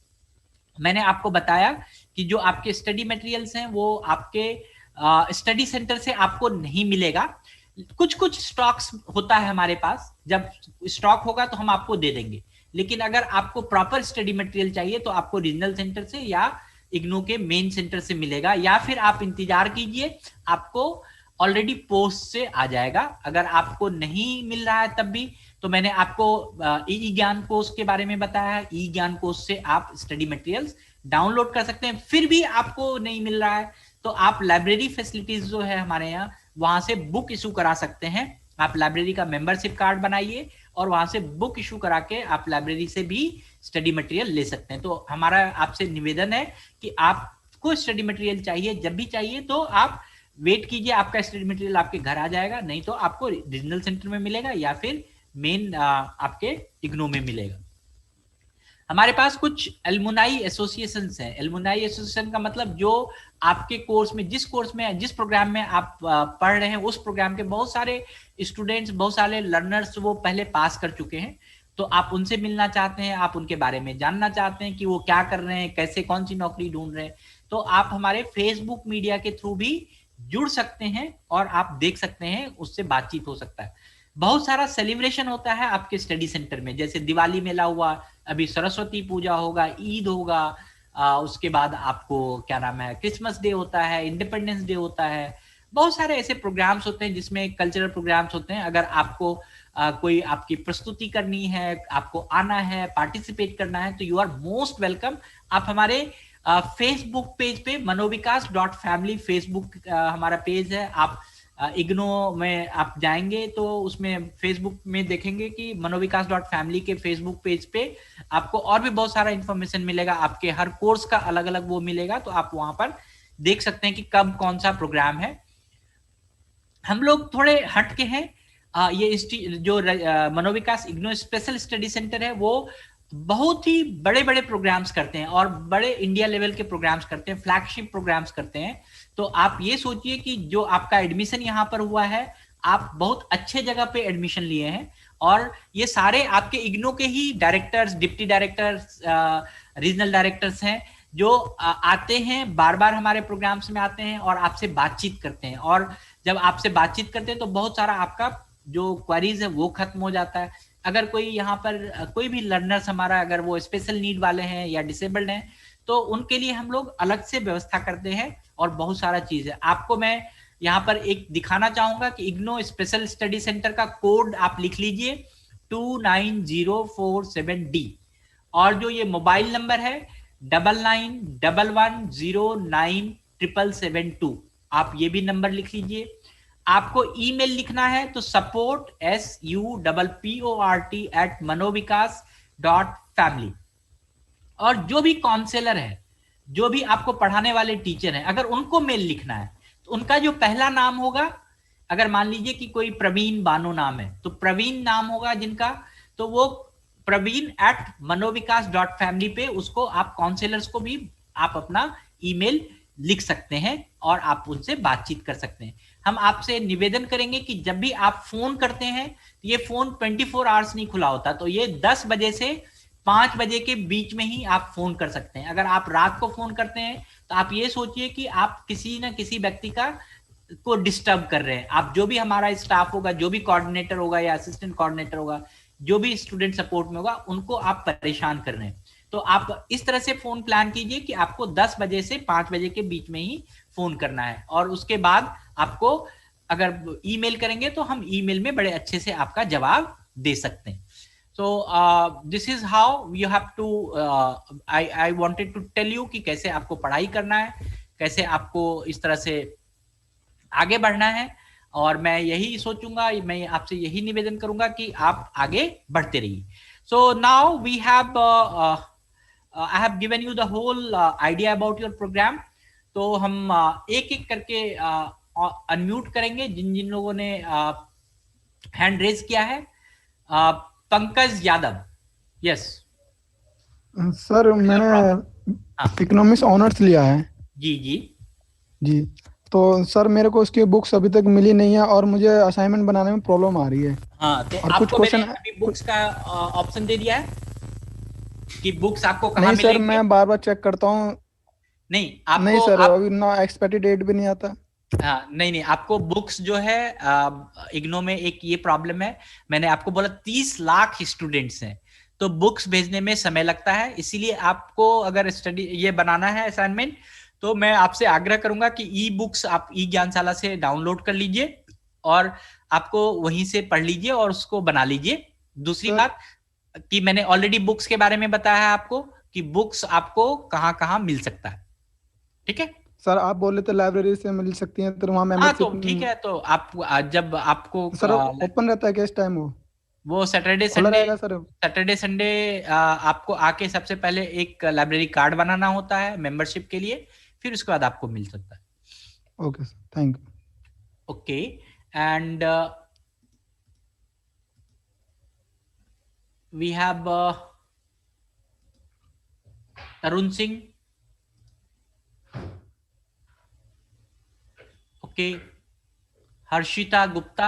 मैंने आपको बताया कि जो आपके स्टडी मटेरियल्स हैं वो आपके स्टडी सेंटर से आपको नहीं मिलेगा। कुछ स्टॉक्स होता है हमारे पास, जब स्टॉक होगा तो हम आपको दे देंगे, लेकिन अगर आपको प्रॉपर स्टडी मटेरियल चाहिए तो आपको रीजनल सेंटर से या इग्नो के मेन सेंटर से मिलेगा, या फिर आप इंतजार कीजिए, आपको ऑलरेडी पोस्ट से आ जाएगा। अगर आपको नहीं मिल रहा है तब भी, तो मैंने आपको ई ज्ञान कोर्स के बारे में बताया है, ई ज्ञान कोर्स से आप स्टडी मटेरियल्स डाउनलोड कर सकते हैं। फिर भी आपको नहीं मिल रहा है तो आप लाइब्रेरी फैसिलिटीज जो है हमारे यहाँ, वहां से बुक इशू करा सकते हैं। आप लाइब्रेरी का मेंबरशिप कार्ड बनाइए और वहां से बुक इशू करा के आप लाइब्रेरी से भी स्टडी मटेरियल ले सकते हैं। तो हमारा आपसे निवेदन है कि आपको स्टडी मटेरियल चाहिए, जब भी चाहिए तो आप वेट कीजिए, आपका स्टडी मटेरियल आपके घर आ जाएगा, नहीं तो आपको रीजनल सेंटर में मिलेगा या फिर मेन आपके इग्नो में मिलेगा। हमारे पास कुछ एल्मुनाई एसोसिएशंस हैं। एल्मुनाई एसोसिएशन का मतलब जो आपके कोर्स में, जिस कोर्स में, जिस प्रोग्राम में आप पढ़ रहे हैं, उस प्रोग्राम के बहुत सारे स्टूडेंट्स, बहुत सारे लर्नर्स वो पहले पास कर चुके हैं, तो आप उनसे मिलना चाहते हैं, आप उनके बारे में जानना चाहते हैं कि वो क्या कर रहे हैं, कैसे, कौन सी नौकरी ढूंढ रहे हैं, तो आप हमारे फेसबुक मीडिया के थ्रू भी जुड़ सकते हैं और आप देख सकते हैं, उससे बातचीत हो सकता है। बहुत सारा सेलिब्रेशन होता है आपके स्टडी सेंटर में, जैसे दिवाली मेला हुआ, अभी सरस्वती पूजा होगा, ईद होगा, उसके बाद आपको क्या नाम है क्रिसमस डे होता है, इंडिपेंडेंस डे होता है, बहुत सारे ऐसे प्रोग्राम्स होते हैं जिसमें कल्चरल प्रोग्राम्स होते हैं। अगर आपको कोई आपकी प्रस्तुति करनी है, आपको आना है, पार्टिसिपेट करना है, तो यू आर मोस्ट वेलकम। आप हमारे फेसबुक पेज पे मनोविकास.फैमिली फेसबुक हमारा पेज है। आप इग्नो में आप जाएंगे तो उसमें फेसबुक में देखेंगे कि मनोविकास.फैमिली के फेसबुक पेज पे आपको और भी बहुत सारा इंफॉर्मेशन मिलेगा, आपके हर कोर्स का अलग अलग वो मिलेगा, तो आप वहां पर देख सकते हैं कि कब कौन सा प्रोग्राम है। हम लोग थोड़े हट के हैं। ये जो मनोविकास इग्नो स्पेशल स्टडी सेंटर है वो बहुत ही बड़े बड़े प्रोग्राम्स करते हैं और बड़े इंडिया लेवल के प्रोग्राम्स करते हैं, फ्लैगशिप प्रोग्राम्स करते हैं। तो आप ये सोचिए कि जो आपका एडमिशन यहाँ पर हुआ है, आप बहुत अच्छे जगह पे एडमिशन लिए हैं और ये सारे आपके इग्नो के ही directors, deputy directors, regional directors हैं जो आते हैं, बार बार हमारे प्रोग्राम्स में आते हैं और आपसे बातचीत करते हैं। और जब आपसे बातचीत करते हैं तो बहुत सारा आपका जो क्वेरीज है वो खत्म हो जाता है। अगर कोई यहाँ पर कोई भी लर्नर्स हमारा अगर वो स्पेशल नीड वाले हैं या डिसेबल्ड हैं तो उनके लिए हम लोग अलग से व्यवस्था करते हैं और बहुत सारा चीज है। आपको मैं यहाँ पर एक दिखाना चाहूंगा कि इग्नो स्पेशल स्टडी सेंटर का कोड आप लिख लीजिए 29047D और जो ये मोबाइल नंबर है 9911097772, आप ये भी नंबर लिख लीजिए। आपको ईमेल लिखना है तो support@manovikas.family और जो भी काउंसलर है, जो भी आपको पढ़ाने वाले टीचर हैं, अगर उनको मेल लिखना है तो उनका जो पहला नाम होगा, अगर मान लीजिए कि कोई प्रवीण बानो नाम है तो प्रवीण नाम होगा जिनका, तो वो प्रवीण@manovikas.family पे उसको आप काउंसलर्स को भी आप अपना ईमेल लिख सकते हैं और आप उनसे बातचीत कर सकते हैं। हम आपसे निवेदन करेंगे कि जब भी आप फोन करते हैं तो ये फोन 24 आवर्स नहीं खुला होता, तो ये 10 बजे से 5 बजे के बीच में ही आप फोन कर सकते हैं। अगर आप रात को फोन करते हैं तो आप ये सोचिए कि आप किसी न किसी व्यक्ति को डिस्टर्ब कर रहे हैं। आप जो भी हमारा स्टाफ होगा, जो भी कोऑर्डिनेटर होगा या असिस्टेंट कोऑर्डिनेटर होगा, जो भी स्टूडेंट सपोर्ट में होगा, उनको आप परेशान कर रहे हैं। तो आप इस तरह से फोन प्लान कीजिए कि आपको 10 बजे से 5 बजे के बीच में ही फोन करना है और उसके बाद आपको अगर ईमेल करेंगे तो हम ईमेल में बड़े अच्छे से आपका जवाब दे सकते हैं। So this is how you have to I wanted to tell you कि कैसे आपको पढ़ाई करना है, कैसे आपको इस तरह से आगे बढ़ना है। और मैं यही सोचूंगा, मैं आपसे यही निवेदन करूंगा कि आप आगे बढ़ते रहिए। So now we have I have given you the whole idea about your program। तो हम एक एक करके अनम्यूट करेंगे जिन जिन लोगों ने हैंड रेज किया है। पंकज यादव, यस सर, मैंने इकोनॉमिक्स ऑनर्स लिया है। जी जी जी, तो सर मेरे को उसकी बुक्स अभी तक मिली नहीं है और मुझे असाइनमेंट बनाने में प्रॉब्लम आ रही है। हाँ, तो और आपको कुछ क्वेश्चन अभी बुक्स का ऑप्शन दे दिया है कि बुक्स आपको कहाँ नहीं मिलेंगे? सर, मैं बार बार चेक करता हूँ। नहीं आपको नहीं सर, अभी ना एक्सपायरी डेट भी नहीं आता। हाँ, नहीं आपको बुक्स जो है इग्नो में एक ये प्रॉब्लम है, मैंने आपको बोला 30 लाख स्टूडेंट्स हैं तो बुक्स भेजने में समय लगता है। इसीलिए आपको अगर स्टडी ये बनाना है असाइनमेंट तो मैं आपसे आग्रह करूंगा कि ई बुक्स आप ई ज्ञानशाला से डाउनलोड कर लीजिए और आपको वहीं से पढ़ लीजिए और उसको बना लीजिए। दूसरी बात कि मैंने ऑलरेडी बुक्स के बारे में बताया है आपको कि बुक्स आपको कहाँ कहाँ मिल सकता है। ठीक है सर, आप बोले तो लाइब्रेरी से मिल सकती हैं, तो वहाँ हाँ, तो ठीक है। तो आप जब आपको सर ओपन रहता है किस टाइम? वो सैटरडे संडे आपको आके सबसे पहले एक लाइब्रेरी कार्ड बनाना होता है मेंबरशिप के लिए, फिर उसके बाद आपको मिल सकता है। Okay sir, thank you. Okay, and we have Tarun Singh. Okay, Harshita Gupta,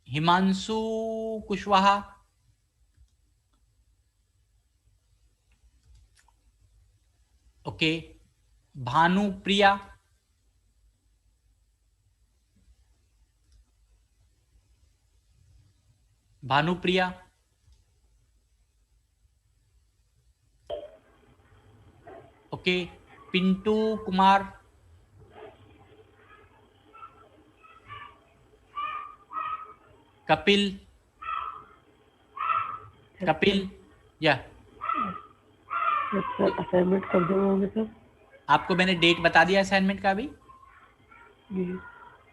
Himanshu Kushwaha, okay, Bhanu Priya, Bhanupriya, okay, Pintu Kumar, Kapil, Kapil, या असाइनमेंट कब जमा होंगे सर? आपको मैंने डेट बता दिया असाइनमेंट का अभी।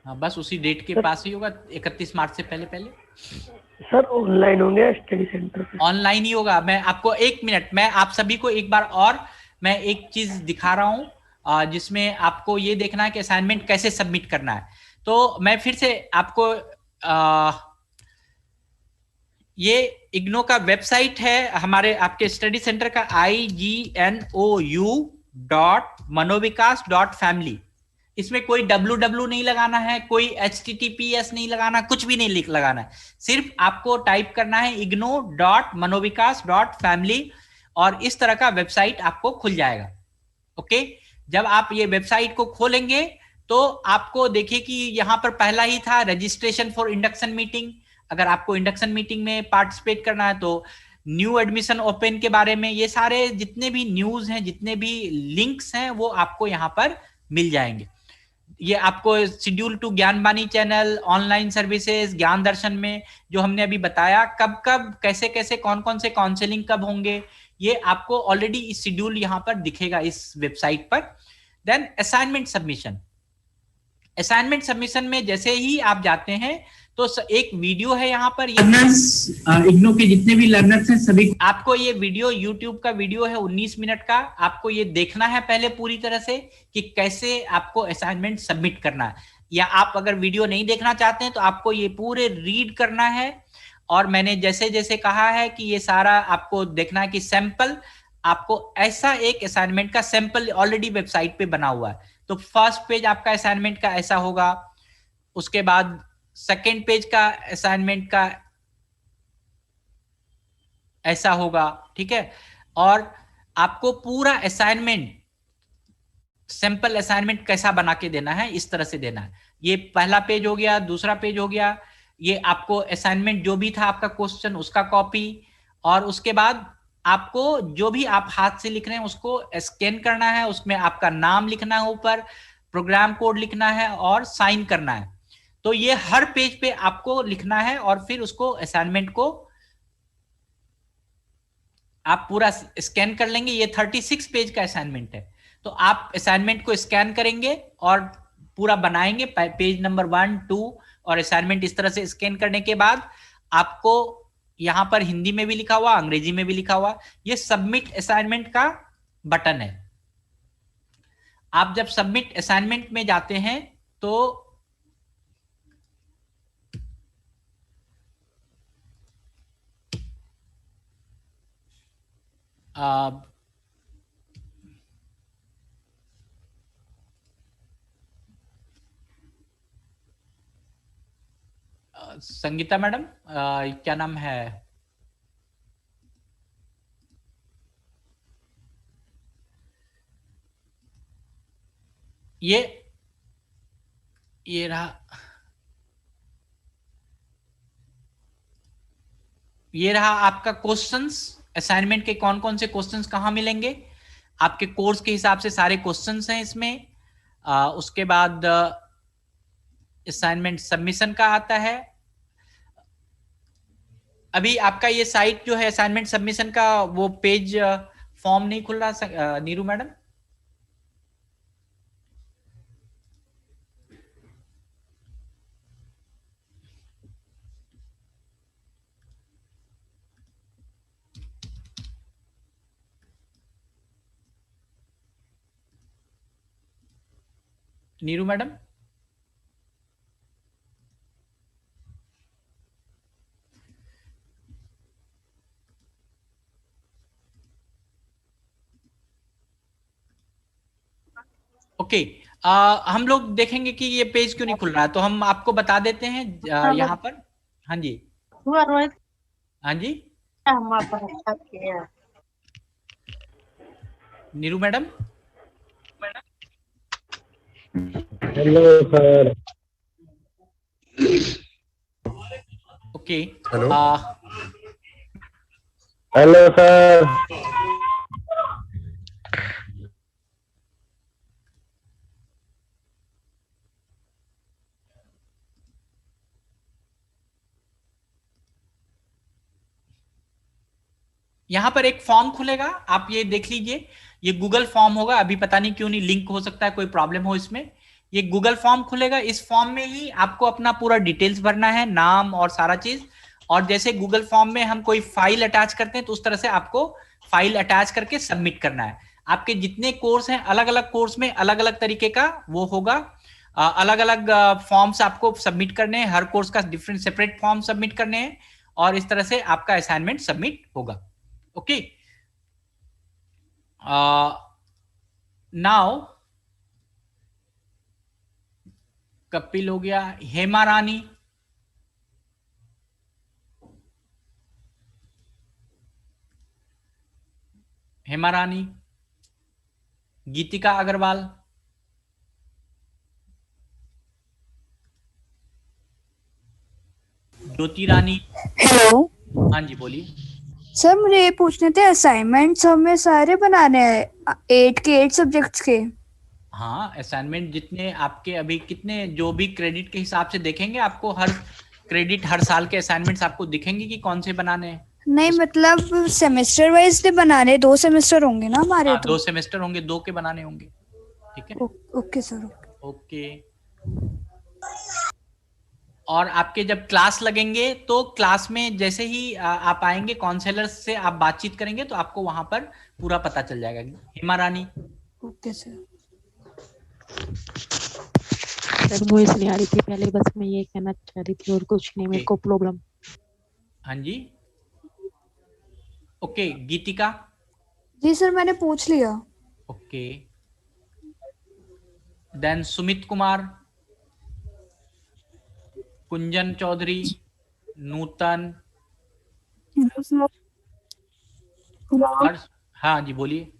हाँ, बस उसी डेट के पास ही होगा, 31 मार्च से पहले पहले। सर ऑनलाइन होंगे स्टडी सेंटर पे? ऑनलाइन ही होगा। मैं आपको 1 मिनट, मैं आप सभी को एक बार और मैं एक चीज दिखा रहा हूं जिसमें आपको ये देखना है कि असाइनमेंट कैसे सबमिट करना है। तो मैं फिर से आपको ये इग्नो का वेबसाइट है हमारे आपके स्टडी सेंटर का, ignou.manovikas.family। इसमें कोई www नहीं लगाना है, कोई https नहीं लगाना, कुछ भी नहीं लगाना है। सिर्फ आपको टाइप करना है ignou.manovikas.family और इस तरह का वेबसाइट आपको खुल जाएगा। ओके, जब आप ये वेबसाइट को खोलेंगे तो आपको देखिए कि यहाँ पर पहला ही था रजिस्ट्रेशन फॉर इंडक्शन मीटिंग। अगर आपको इंडक्शन मीटिंग में पार्टिसिपेट करना है तो न्यू एडमिशन ओपन के बारे में ये सारे जितने भी न्यूज हैं, जितने भी लिंक्स हैं, वो आपको यहाँ पर मिल जाएंगे। ये आपको schedule to Gyanvani channel, online services, Gyan Darshan में जो हमने अभी बताया कब कब कैसे कैसे कौन कौन से काउंसलिंग कब होंगे, ये आपको ऑलरेडी इस शेड्यूल यहाँ पर दिखेगा इस वेबसाइट पर। Then assignment submission, assignment submission में जैसे ही आप जाते हैं तो एक वीडियो है यहाँ पर, इग्नो के जितने भी लर्नर्स हैं सभी आपको ये वीडियो, यूट्यूब का वीडियो है 19 मिनट का, आपको ये देखना है पहले पूरी तरह से कि कैसे आपको असाइनमेंट सबमिट करना है। या आप अगर वीडियो नहीं देखना चाहते हैं तो आपको ये पूरे रीड करना है। और मैंने जैसे जैसे कहा है कि ये सारा आपको देखना है कि सैंपल, आपको ऐसा एक असाइनमेंट का सैंपल ऑलरेडी वेबसाइट पे बना हुआ है। तो फर्स्ट पेज आपका असाइनमेंट का ऐसा होगा, उसके बाद सेकेंड पेज का असाइनमेंट का ऐसा होगा, ठीक है। और आपको पूरा असाइनमेंट, सैंपल असाइनमेंट कैसा बना के देना है, इस तरह से देना है। ये पहला पेज हो गया, दूसरा पेज हो गया, ये आपको असाइनमेंट जो भी था आपका क्वेश्चन उसका कॉपी, और उसके बाद आपको जो भी आप हाथ से लिख रहे हैं उसको स्कैन करना है, उसमें आपका नाम लिखना है, ऊपर प्रोग्राम कोड लिखना है और साइन करना है। तो ये हर पेज पे आपको लिखना है और फिर उसको असाइनमेंट को आप पूरा स्कैन कर लेंगे। ये 36 पेज का असाइनमेंट है, तो आप असाइनमेंट को स्कैन करेंगे और पूरा बनाएंगे पेज नंबर 1, 2 और असाइनमेंट इस तरह से स्कैन करने के बाद आपको यहां पर हिंदी में भी लिखा हुआ, अंग्रेजी में भी लिखा हुआ, ये सबमिट असाइनमेंट का बटन है। आप जब सबमिट असाइनमेंट में जाते हैं तो संगीता मैडम, क्या नाम है, ये रहा, ये रहा आपका क्वेश्चंस। असाइनमेंट के कौन कौन से क्वेश्चंस कहाँ मिलेंगे, आपके कोर्स के हिसाब से सारे क्वेश्चंस हैं इसमें। उसके बाद असाइनमेंट सबमिशन का आता है। अभी आपका ये साइट जो है असाइनमेंट सबमिशन का, वो पेज फॉर्म नहीं खुल रहा Neeru madam. Neeru madam, okay. हम लोग देखेंगे कि ये पेज क्यों नहीं खुल रहा है, तो हम आपको बता देते हैं यहाँ पर। हाँ जी, हाँ जी, Neeru madam. Hello sir. Okay. Hello hello sir. यहाँ पर एक फॉर्म खुलेगा, आप ये देख लीजिए, ये गूगल फॉर्म होगा। अभी पता नहीं क्यों नहीं लिंक, हो सकता है कोई प्रॉब्लम हो इसमें। ये गूगल फॉर्म खुलेगा, इस फॉर्म में ही आपको अपना पूरा डिटेल्स भरना है, नाम और सारा चीज। और जैसे गूगल फॉर्म में हम कोई फाइल अटैच करते हैं तो उस तरह से आपको फाइल अटैच करके सबमिट करना है। आपके जितने कोर्स हैं, अलग अलग कोर्स में अलग अलग तरीके का वो होगा, अलग अलग फॉर्म्स आपको सबमिट करने हैं, हर कोर्स का डिफरेंट सेपरेट फॉर्म सबमिट करने हैं, और इस तरह से आपका असाइनमेंट सबमिट होगा। ओके, नाउ कपिल हो गया, हेमा रानी, हेमा रानी, गीतिका अग्रवाल, ज्योति रानी। हेलो। हाँ जी बोलिए। सर मुझे ये पूछने थे, असाइनमेंट्स हमें सारे बनाने हैं 8 के 8 सब्जेक्ट्स के? हाँ, असाइनमेंट जितने आपके अभी कितने जो भी क्रेडिट के हिसाब से देखेंगे, आपको हर क्रेडिट हर साल के असाइनमेंट्स आपको दिखेंगे कि कौन से बनाने हैं। नहीं मतलब सेमेस्टर वाइज के बनाने, 2 सेमेस्टर होंगे ना हमारे? हाँ, तो 2 सेमेस्टर होंगे, 2 के बनाने होंगे। ठीक है, ओके सर। ओके। और आपके जब क्लास लगेंगे तो क्लास में जैसे ही आप आएंगे, काउंसलर से आप बातचीत करेंगे तो आपको वहां पर पूरा पता चल जाएगा। Hema Rani. Okay sir. Sir voice नहीं आ रही थी पहले, बस मैं ये कहना चाह रही थी और कुछ नहीं, मेरे को प्रॉब्लम। हाँ जी, ओके। गीतिका। जी सर मैंने पूछ लिया। ओके, देन सुमित कुमार, कुंजन चौधरी, नूतन। हाँ जी बोलिए,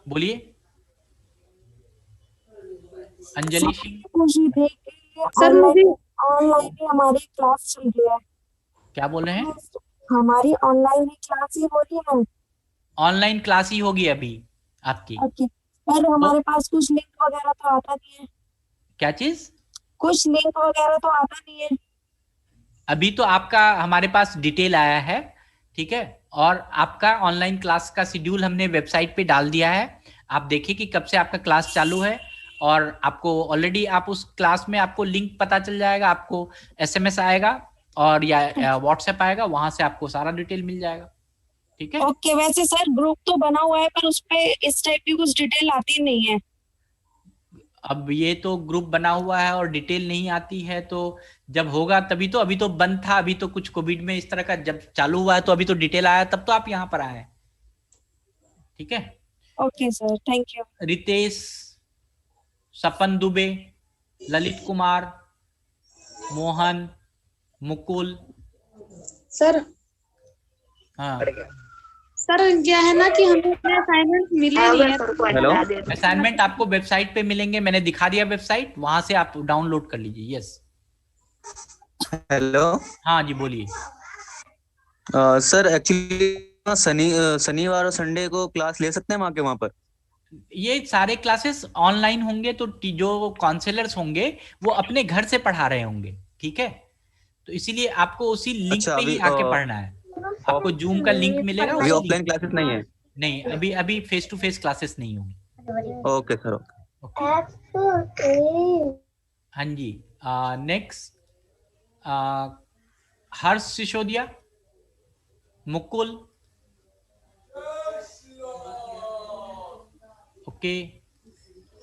बोलिए। अंजलि सिंह। सर मुझे ऑनलाइन ही हमारी क्लास चल रही है। क्या बोल रहे हैं? हमारी ऑनलाइन ही क्लास ही हो रही है। ऑनलाइन क्लास ही होगी अभी आपकी। ओके सर, हमारे पास कुछ लिंक वगैरह तो आता नहीं है। क्या चीज? कुछ लिंक वगैरह तो आता नहीं है अभी। तो आपका हमारे पास डिटेल आया है, ठीक है, और आपका ऑनलाइन क्लास का शेड्यूल हमने वेबसाइट पे डाल दिया है। आप देखिए कि कब से आपका क्लास चालू है, और आपको ऑलरेडी आप उस क्लास में आपको लिंक पता चल जाएगा, आपको SMS आएगा और या व्हाट्सएप आएगा, वहां से आपको सारा डिटेल मिल जाएगा। ठीक है। ओके, वैसे सर ग्रुप तो बना हुआ है पर उस पे इस टाइप की कुछ डिटेल आती नहीं है। अब ये तो ग्रुप बना हुआ है और डिटेल नहीं आती है, तो जब होगा तभी तो। अभी तो बंद था, अभी तो कुछ कोविड में इस तरह का जब चालू हुआ है तो अभी तो डिटेल आया, तब तो आप यहाँ पर आए। ठीक है। Okay sir, thank you. Ritesh, Sapan Dubey, Lalit Kumar, Mohan, Mukul. Sir हाँ सर क्या है ना कि हमें अपने असाइनमेंट मिले नहीं है। हेलो, असाइनमेंट आपको वेबसाइट पे मिलेंगे, मैंने दिखा दिया वेबसाइट, वहां से आप डाउनलोड कर लीजिए। यस। हेलो। हाँ जी बोलिए। सर एक्चुअली शनिवार और संडे को क्लास ले सकते हैं वहाँ पर? ये सारे क्लासेस ऑनलाइन होंगे, तो जो काउंसलर्स होंगे वो अपने घर से पढ़ा रहे होंगे। ठीक है, तो इसीलिए आपको उसी लिंक पे ही आके पढ़ना है। आपको जूम का लिंक मिलेगा। अभी ऑफलाइन क्लासेस नहीं है? नहीं, अभी फेस टू फेस क्लासेस नहीं होंगी। Okay sir, okay. हाँ जी, नेक्स्ट हर्ष सिसोदिया, मुकुल। ओके,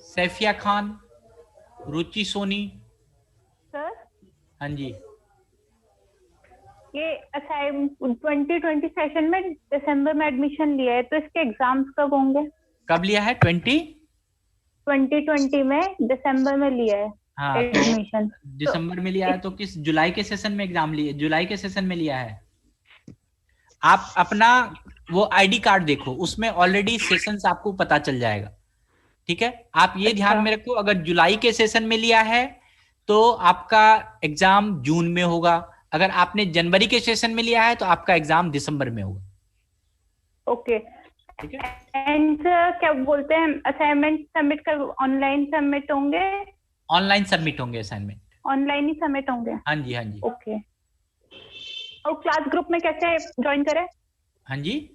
सैफिया खान, रुचि सोनी। सर हाँ जी, ये 2020 सेशन में दिसंबर में एडमिशन लिया है, तो इसके एग्जाम्स कब होंगे? कब लिया है? 2020 में दिसंबर में लिया है। हाँ, एडमिशन दिसंबर में लिया है, तो किस जुलाई के सेशन में एग्जाम लिए? जुलाई के सेशन में लिया है। आप अपना वो ID कार्ड देखो, उसमें ऑलरेडी सेशंस आपको पता चल जाएगा। ठीक है, आप ये ध्यान में रखो, अगर जुलाई के सेशन में लिया है तो आपका एग्जाम जून में होगा। अगर आपने जनवरी के सेशन में लिया है तो आपका एग्जाम दिसंबर में होगा। ओके। एंड क्या बोलते हैं, असाइनमेंट सबमिट कर ऑनलाइन सबमिट होंगे? ऑनलाइन सबमिट होंगे असाइनमेंट, ऑनलाइन ही सबमिट होंगे। हाँ जी हाँ जी। ओके। और क्लास ग्रुप में कैसे ज्वाइन करें? हाँ जी,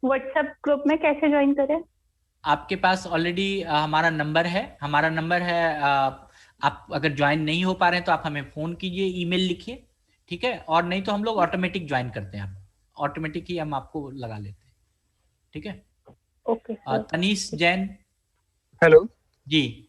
व्हाट्सएप ग्रुप में कैसे ज्वाइन करें? आपके पास ऑलरेडी हमारा नंबर है, आप अगर ज्वाइन नहीं हो पा रहे हैं तो आप हमें फोन कीजिए, ईमेल लिखिए, ठीक है। और नहीं तो हम लोग ऑटोमेटिक ज्वाइन करते हैं, आप ऑटोमेटिक ही हम आपको लगा लेते हैं, ठीक है। ओके। तनीष जैन। हेलो जी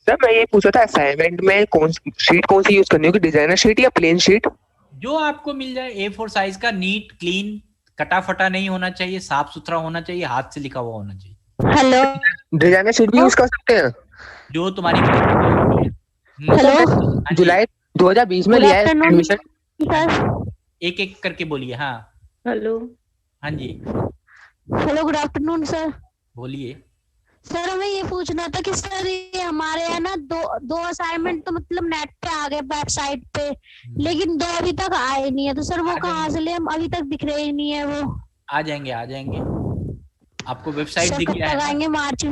सर, मैं ये पूछा था असाइनमेंट में कौन सी यूज करनी होगी, डिजाइनर शीट या प्लेन शीट? जो आपको मिल जाए, A4 साइज का, नीट क्लीन, कटा फटा नहीं होना चाहिए, साफ सुथरा होना चाहिए, हाथ से लिखा हुआ होना चाहिए। हेलो, डिजाइनर शीट भी यूज कर सकते हैं? जो तुम्हारी हेलो, जुलाई 2020 में लिया है एडमिशन। एक एक करके बोलिए। हाँ हेलो। हाँ जी हेलो, गुड आफ्टरनून सर। बोलिए। सर हमें ये पूछना था कि सर ये हमारे है ना दो असाइनमेंट तो मतलब नेट पे आ गए वेबसाइट पे, लेकिन 2 अभी तक आए नहीं है, तो सर वो कहाँ से ले, हम अभी तक दिख रहे ही नहीं है वो। आ जाएंगे आपको वेबसाइट सर दिख कब गया तक है? आएंगे? मार्च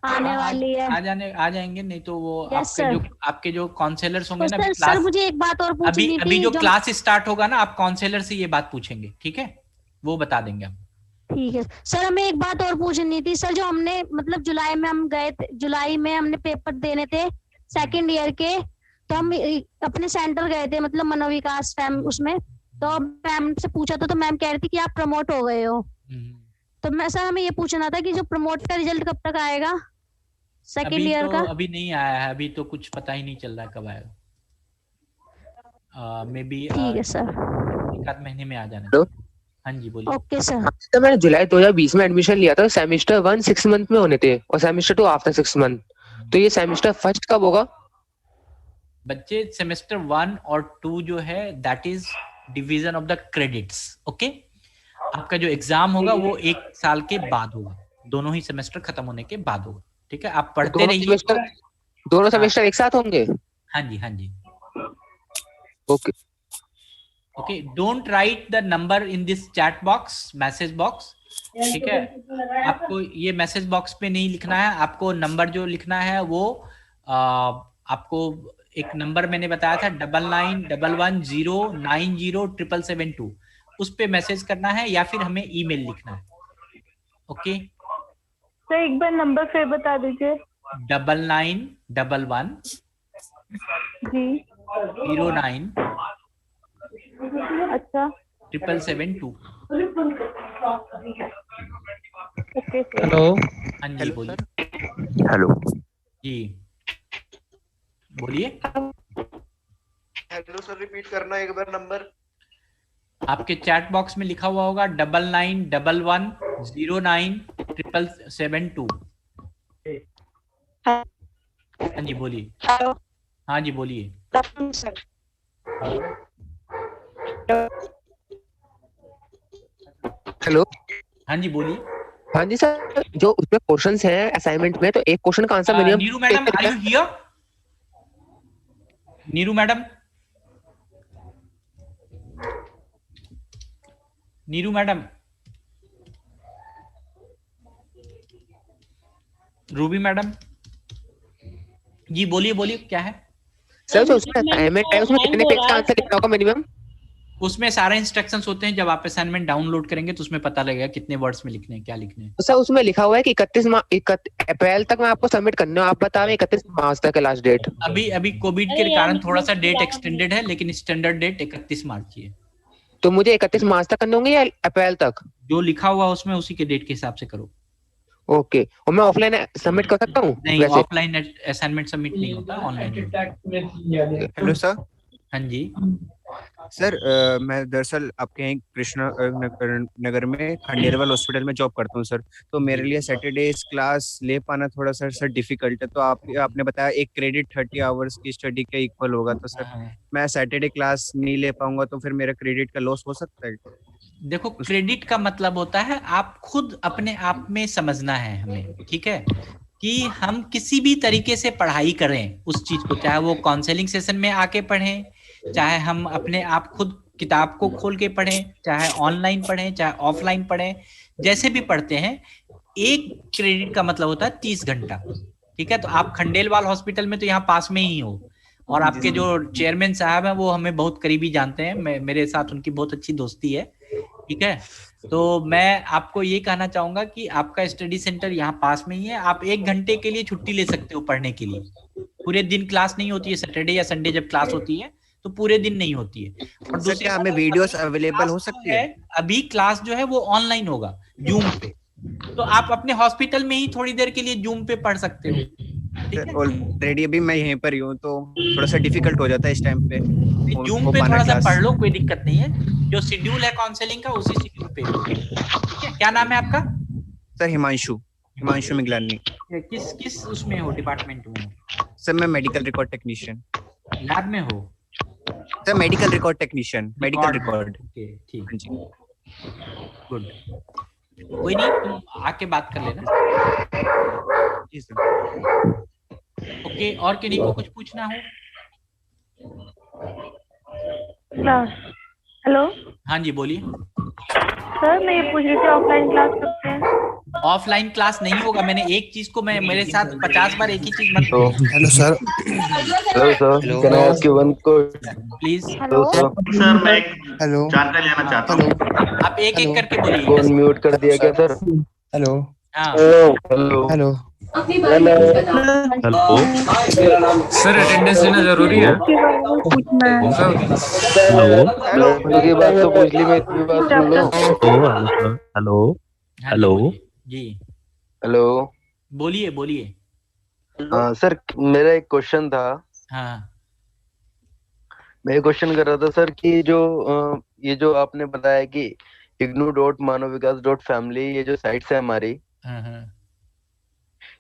आने वाली है। आ जाएंगे, नहीं तो वो Yes, आपके जो काउंसलर्स होंगे तो ना, सर मुझे एक बात और पूछनी थी। अभी जो क्लास स्टार्ट होगा ना, आप काउंसलर से ये बात पूछेंगे, ठीक है, वो बता देंगे आप। ठीक है सर, हमें एक बात और पूछनी थी सर। जो हमने मतलब जुलाई में हम गए थे, जुलाई में हमने पेपर देने थे सेकंड ईयर के, तो हम अपने सेंटर गए थे मतलब मनोविकास फैम उसमें, तो मैम से पूछा था, तो मैम कह रही थी कि आप प्रमोट हो गए हो। तो मैं सर हमें ये पूछना था कि जो प्रमोट का रिजल्ट कब तक आएगा सेकंड ईयर का? अभी नहीं आया है, अभी तो कुछ पता ही नहीं चल रहा है कब आएगा। मे बी ठीक है सर, 1 महीने में आ जाना। हाँ जी बोलिए। Okay sir. तो मैंने जुलाई 2020 में एडमिशन लिया था, सेमेस्टर 1 6 मंथ में होने थे और सेमेस्टर 2 आफ्टर 6 मंथ। तो ये सेमेस्टर फर्स्ट कब होगा? बच्चे सेमेस्टर 1 और 2 जो है that is division of the credits. Okay, आपका जो एग्जाम होगा वो 1 साल के बाद होगा, दोनों ही सेमेस्टर खत्म होने के बाद होगा, ठीक है। आप पढ़ते रहिए। दोनों सेमेस्टर एक साथ होंगे? हाँ जी। Okay okay, don't write the number in this chat box, message box, ठीक है। आपको ये मैसेज बॉक्स पे नहीं लिखना है, आपको नंबर जो लिखना है वो आपको एक नंबर मैंने बताया था 9911090772, उस पे मैसेज करना है या फिर हमें ईमेल लिखना है। ओके तो एक बार नंबर फिर बता दीजिए। 9911 जी 09 अच्छा 772। Okay hello. हाँ जी बोलिए। हेलो जी बोलिए। हेलो सर, रिपीट करना एक बार नंबर। आपके चैट बॉक्स में लिखा हुआ होगा 9911097772। हाँ जी बोलिए। हाँ जी बोलिए। हेलो। हाँ जी बोलिए। हाँ जी सर, जो उसमें क्वेश्चंस हैं असाइनमेंट में, तो एक क्वेश्चन का answer minimum. Neeru madam, are you here? Neeru madam, Neeru madam, Ruby madam ji बोलिए क्या है? सर जो उसमें असाइनमेंट है उसमें कितने पेज का आंसर लिखना होगा मिनिमम? उसमें सारे इंस्ट्रक्शंस होते हैं, जब आप असाइनमेंट डाउनलोड करेंगे तो उसमें पता लगेगा कितने वर्ड्स में लिखने हैं, क्या लिखने हैं। तो सर उसमें लिखा हुआ है कि 31 अप्रैल तक मैं आपको सबमिट करना है, आप बता रहे 31 मार्च तक है लास्ट डेट। अभी कोविड के कारण थोड़ा सा डेट एक्सटेंडेड है, लेकिन स्टैंडर्ड डेट 31 मार्च ही है। तो मुझे 31 मार्च तक करने होंगे या अप्रैल तक? जो लिखा हुआ उसमें उसी के डेट के हिसाब से करो। ओके, और मैं ऑफलाइन सबमिट कर सकता हूँ? नहीं, ऑफलाइन असाइनमेंट सबमिट नहीं होता, ऑनलाइन। Hello sir. हाँ जी सर, मैं दरअसल आपके यहाँ कृष्णा नगर में खंडेलवाल हॉस्पिटल में जॉब करता हूँ सर। तो मेरे लिए सैटरडे क्लास ले पाना थोड़ा सर डिफिकल्ट है। तो आपने बताया 1 क्रेडिट 30 आवर्स की स्टडी के इक्वल होगा, तो सर मैं सैटरडे क्लास नहीं ले पाऊंगा तो फिर मेरा क्रेडिट का लॉस हो सकता है? देखो, क्रेडिट का मतलब होता है आप खुद अपने आप में समझना है हमें, ठीक है। कि हम किसी भी तरीके से पढ़ाई करें उस चीज को, चाहे वो काउंसलिंग सेशन में आके पढ़ें, चाहे हम अपने आप खुद किताब को खोल के पढ़ें, चाहे ऑनलाइन पढ़ें, चाहे ऑफलाइन पढ़ें, जैसे भी पढ़ते हैं, 1 क्रेडिट का मतलब होता है 30 घंटा। ठीक है, तो आप खंडेलवाल हॉस्पिटल में तो यहाँ पास में ही हो, और आपके जो चेयरमैन साहब हैं वो हमें बहुत करीबी जानते हैं, मेरे साथ उनकी बहुत अच्छी दोस्ती है। ठीक है, तो मैं आपको ये कहना चाहूंगा कि आपका स्टडी सेंटर यहाँ पास में ही है, आप 1 घंटे के लिए छुट्टी ले सकते हो पढ़ने के लिए। पूरे दिन क्लास नहीं होती है, सैटरडे या संडे जब क्लास होती है तो पूरे दिन नहीं होती है। और सर क्या हमें वीडियोस अवेलेबल हो सकती है? अभी क्लास जो है वो ऑनलाइन होगा जूम पे, तो आप अपने हॉस्पिटल में ही थोड़ी देर के लिए जूम पे पढ़ सकते हो। ऑलरेडी अभी मैं यहीं पर ही हूँ, तो थोड़ा सा डिफिकल्ट हो जाता है इस टाइम पे जूम पे थोड़ा सा पढ़ लो, कोई दिक्कत नहीं है। जो शेड्यूल है काउंसलिंग का उसी शेड्यूल पे। ठीक है, क्या नाम है आपका? सर हिमांशु मिगलानी। किस उसमें हो, डिपार्टमेंट में हो? सर मैं मेडिकल रिकॉर्ड टेक्नीशियन। लैब में हो? Sir medical record technician, medical record. Okay ठीक, गुड, कोई नहीं, तुम आके बात कर लेना। जी सर। ओके, और किसी को कुछ पूछना हो? हेलो, हाँ जी बोलिए। सर मैं ये पूछ रही थी ऑफलाइन क्लास करते हैं? ऑफलाइन क्लास नहीं होगा, मैंने एक चीज को, मैं मेरे साथ 50 बार एक ही चीज मत। Hello sir, can I ask you one question please? Sir मैं जानकारी लेना चाहता हूँ। आप एक एक करके बोलिए। फोन म्यूट कर दिया क्या sir? Hello hello hello hello sir attendance देना जरूरी है। हेलो की बात तो पूछ ली, मैं इतनी बात सुन लो। हेलो हेलो जी हेलो, बोलिए बोलिए। हाँ सर, मेरा एक क्वेश्चन था। हाँ, मैं ये क्वेश्चन कर रहा था सर कि जो ये जो आपने बताया कि ignu.manovikas.family, ये जो साइट्स है हमारी,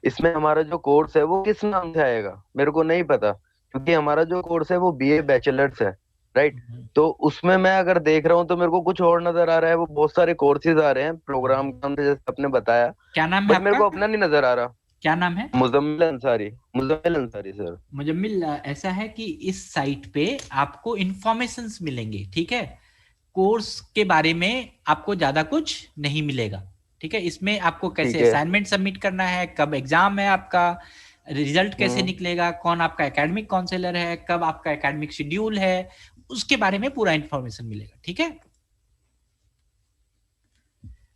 इसमें हमारा जो कोर्स है वो किस नाम से आएगा? मेरे को नहीं पता, क्योंकि हमारा जो कोर्स है वो BA बैचलर्स है, राइट? तो उसमें मैं अगर देख रहा हूँ तो मेरे को कुछ और नजर आ रहा है, वो बहुत सारे कोर्सेज आ रहे हैं प्रोग्राम का, जैसे आपने बताया। क्या नाम है? मेरे को अपना नहीं नजर आ रहा। क्या नाम है? मुजम्मिल अंसारी सर। मुजम्मिल, ऐसा है कि इस साइट पे आपको इंफॉर्मेशंस मिलेंगे। ठीक है, कोर्स के बारे में आपको ज्यादा कुछ नहीं मिलेगा। ठीक है, इसमें आपको कैसे असाइनमेंट सबमिट करना है, कब एग्जाम है आपका, रिजल्ट कैसे निकलेगा, कौन आपका एकेडमिक काउंसलर है, कब आपका एकेडमिक शेड्यूल है, उसके बारे में पूरा इंफॉर्मेशन मिलेगा। ठीक है,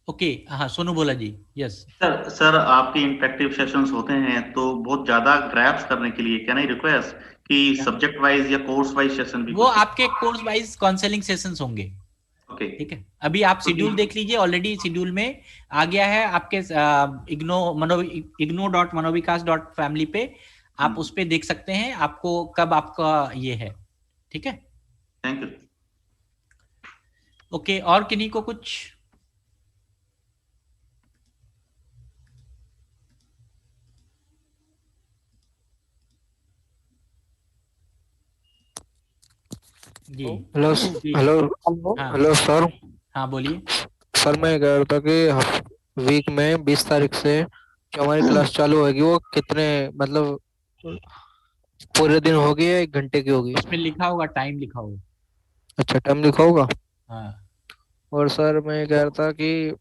ओके। हाँ सोनू बोला जी। यस सर आपके इंटरेक्टिव सेशंस होते हैं तो बहुत ज्यादा ग्रैप्स करने के लिए कैन आई रिक्वेस्ट कि सब्जेक्ट वाइज या कोर्स वाइज सेशन भी? वो आपके कोर्स वाइज काउंसलिंग सेशंस होंगे। ओके ठीक है, अभी आप शेड्यूल देख लीजिए, ऑलरेडी शेड्यूल में आ गया है आपके ignu.manovikas.family पे, आप उस पे देख सकते हैं आपको कब आपका ये है। ठीक है, थैंक यू। ओके, और किन्हीं को कुछ? जी हेलो हेलो हेलो सर। हाँ बोलिए सर, मैं कह रहा था कि वीक में 20 तारीख से जो हमारी क्लास चालू होगी वो कितने, मतलब पूरे दिन होगी या 1 घंटे की होगी? उसमें लिखा होगा, टाइम लिखा होगा। अच्छा, टाइम लिखा होगा। हाँ, और सर मैं कह रहा था कि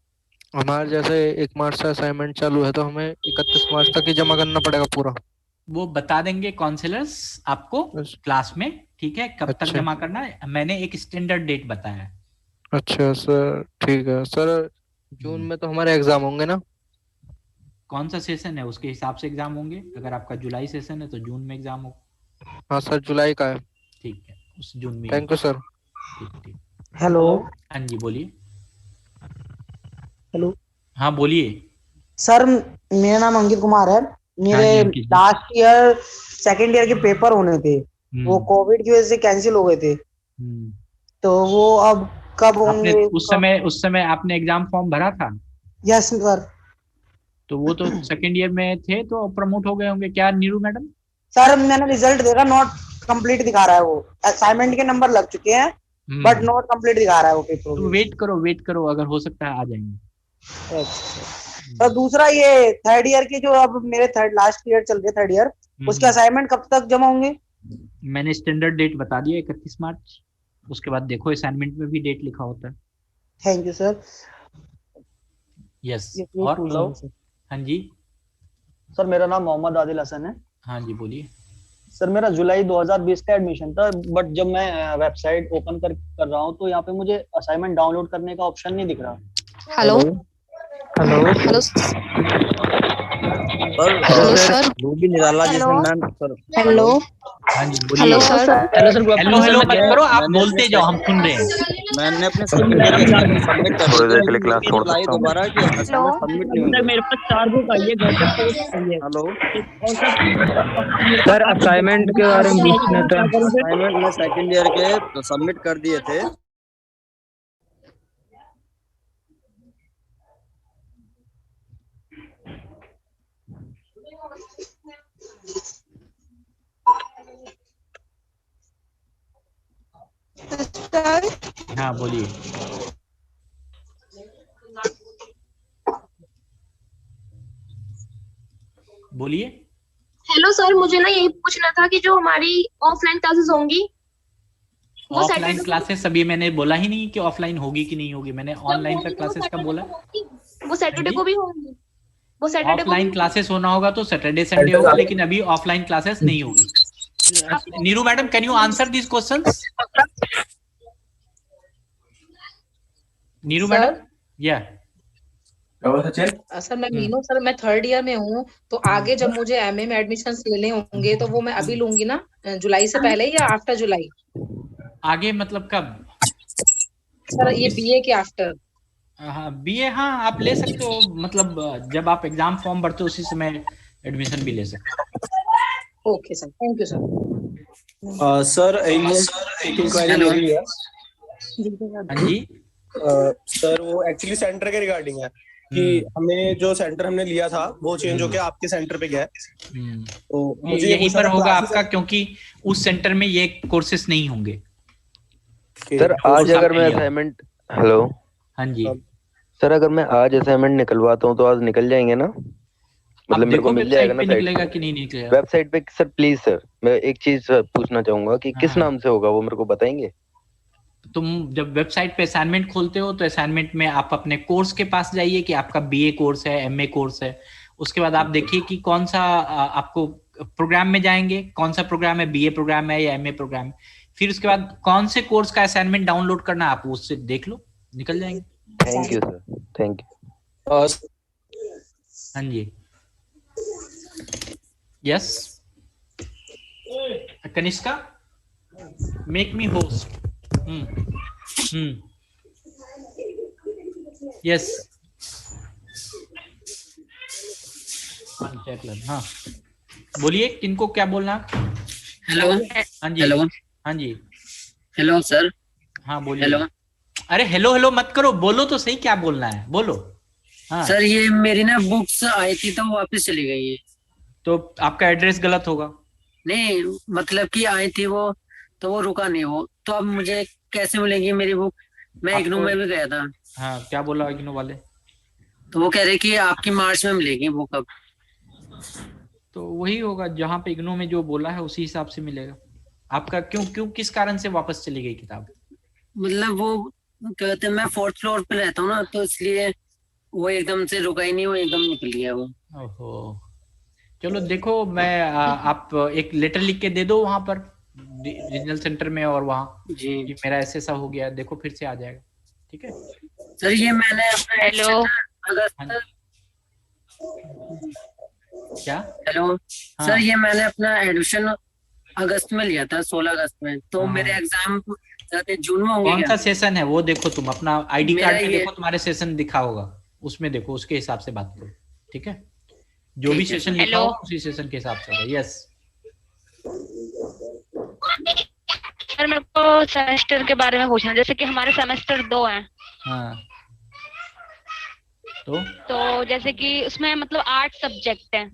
हमारे जैसे 1 मार्च से असाइनमेंट चालू है तो हमें 31 मार्च तक ही जमा करना पड़ेगा पूरा? वो बता देंगे काउंसलर्स आपको क्लास में। ठीक है, कब तक जमा करना है, मैंने एक स्टैंडर्ड डेट बताया है। अच्छा सर, ठीक है सर। जून में तो हमारे एग्जाम होंगे ना? कौन सा सेशन है उसके हिसाब से एग्जाम होंगे। अगर आपका जुलाई सेशन है तो जून में एग्जाम होगा। हाँ सर, जुलाई का है। ठीक है, उस जून में। Thank you sir. ठीक। हेलो। हाँ जी बोलिए। हेलो। हाँ बोलिए सर, मेरा नाम अंकित कुमार है। मेरे लास्ट ईयर सेकेंड ईयर के पेपर होने थे, वो कोविड की वजह से कैंसिल हो गए थे, तो वो अब कब होंगे? उस समय आपने एग्जाम फॉर्म भरा था? Yes sir. तो वो तो सेकेंड ईयर में थे तो प्रमोट हो गए होंगे क्या नीरू मैडम? सर मैंने रिजल्ट देखा, नॉट कंप्लीट दिखा रहा है, वो असाइनमेंट के नंबर लग चुके हैं बट नॉट कंप्लीट दिखा रहा है वो पेपर। तो वेट करो, अगर हो सकता है आ जाएंगे। तो दूसरा ये थर्ड ईयर के जो अब मेरे लास्ट ईयर चल रहे थर्ड ईयर, उसके असाइनमेंट कब तक जमा होंगे? मैंने स्टैंडर्ड डेट बता दिया 31 मार्च। उसके बाद देखो असाइनमेंट में भी डेट लिखा होता है। Thank you sir. यस। ये और पूछ रहा हूँ सर। हाँ जी सर मेरा नाम मोहम्मद आदिल हसन है। हाँ जी बोलिए। सर मेरा जुलाई 2020 का एडमिशन था, बट जब मैं वेबसाइट ओपन कर रहा हूँ तो यहाँ पे मुझे असाइनमेंट डाउनलोड करने का ऑप्शन नहीं दिख रहा। Hello hello hello hello sir. वो भी निराला हेलो। जिसमें मैम सर। हेलो हाँ जी हेलो बोलिए। Sir. Hello sir hello hello मत करो, आप बोलते जाओ, हम सुन रहे हैं। मैंने अपने सेकंड ईयर के असाइनमेंट सबमिट कर थोड़ी दिए देर थे, के लिए क्लास लेकिन छोड़ रिप्लाई सकता हूँ। दोबारा कि असाइनमेंट सबमिट नहीं हुए। मेरे पास 4 बुक आई है घर पे, पोस्ट आई है। हेलो सर असाइनमेंट के बारे में पूछना था। असाइनमेंट मैं सेकंड ईयर के सबमिट कर दिए थे। हाँ बोलिए। बोलिए। हेलो सर, मुझे ना यही पूछना था कि जो हमारी ऑफलाइन क्लासेस होंगी वो ऑफलाइन सैटरडे क्लासेस अभी मैंने बोला ही नहीं कि ऑफलाइन होगी कि नहीं होगी, मैंने ऑनलाइन का क्लासेस का बोला। वो सैटरडे को भी होंगी? वो सैटरडे को ऑफलाइन क्लासेस होना होगा तो सैटरडे संडे होगा, लेकिन अभी ऑफलाइन क्लासेस नहीं होगी। Neeru madam, can you answer this questions? Neeru madam, या सर मैं मीनू सर, मैं थर्ड ईयर में हूँ, तो आगे जब मुझे एमए में एडमिशन लेने होंगे तो वो मैं अभी लूंगी ना, जुलाई से पहले या आफ्टर जुलाई? आगे मतलब कब? सर ये बीए के आफ्टर। हाँ बीए, हाँ आप ले सकते हो, मतलब जब आप एग्जाम फॉर्म भरते हो उसी समय एडमिशन भी ले सकते हो। Okay sir, thank you sir. Sir एक इंक्वायरी मेरी है। हाँ जी सर वो एक्चुअली सेंटर के रिगार्डिंग है कि हमें जो सेंटर हमने लिया था वो चेंज होके आपके सेंटर पे गया है। तो मुझे यहीं पर होगा classes- आपका, क्योंकि उस सेंटर में ये कोर्सेस नहीं होंगे। सर आज अगर मैं असाइनमेंट, हेलो हाँ जी सर, अगर मैं आज असाइनमेंट निकलवाता हूँ तो आज निकल जाएंगे ना? मतलब मेरे को मिल जाएगा ना निकलेगा कि नहीं निकलेगा? वेबसाइट पे? सर प्लीज सर, मैं एक चीज पूछना चाहूंगा कि किस नाम से होगा वो मेरे को बताएंगे? तुम जब वेबसाइट पे असाइनमेंट खोलते हो तो असाइनमेंट में आप अपने कोर्स के पास जाइए कि आपका बीए कोर्स है, एमए कोर्स है। उसके बाद आप देखिए कि कौन सा आपको प्रोग्राम में जाएंगे, कौन सा प्रोग्राम है, बीए प्रोग्राम है या एमए प्रोग्राम है। फिर उसके बाद कौन से कोर्स का असाइनमेंट डाउनलोड करना, आप उससे देख लो, निकल जाएंगे। Thank you sir, thank you. हाँ जी yes. Kanishka, make me host. Yes हाँ बोलिए, किनको क्या बोलना? हेलो। हाँ जी हेलो। हाँ जी हेलो सर। हाँ बोलिए। हेलो। अरे हेलो हेलो मत करो, बोलो तो सही क्या बोलना है, बोलो। हाँ सर ये मेरी ना बुक्स आई थी तो वापस चली गई है। तो आपका एड्रेस गलत होगा। नहीं मतलब कि आई थी वो, तो वो रुका नहीं वो, तो अब मुझे कैसे मिलेगी मेरी बुक? मैं इग्नू में भी गया था। हाँ क्या बोला इग्नू वाले? तो वो कह रहे कि आपकी मार्च में मिलेगी बुक। अब तो वही होगा, जहाँ पे इग्नू में जो बोला है उसी हिसाब से मिलेगा आपका। क्यों क्यों किस कारण से वापस चली गई किताब? मतलब वो कहते मैं 4th फ्लोर पे रहता हूँ ना, तो इसलिए वो एकदम से रुका ही नहीं, वो एकदम निकल गया वो। ओहो, चलो देखो, मैं आप एक लेटर लिख के दे दो वहां पर रीजनल सेंटर में, और वहाँ जी कि मेरा ऐसा हो गया, देखो फिर से आ जाएगा। ठीक है सर। ये मैंने अपना हेलो क्या? हेलो सर, ये मैंने अपना एडमिशन अगस्त में लिया था, 16 अगस्त में। तो मेरे एग्जाम जून में होंगे। कौन सा सेशन है वो देखो, तुम अपना आईडी मेरा कार्ड पे ये- देखो, तुम्हारे सेशन दिखा होगा, उसमें देखो, उसके हिसाब से बात करो। ठीक है, जो भी सेशन लिखा हो उसी सेशन के हिसाब से होगा। यस सर मेरे को सेमेस्टर के बारे में पूछना, जैसे कि हमारे सेमेस्टर 2 हैं। हाँ तो जैसे कि उसमें मतलब 8 सब्जेक्ट हैं।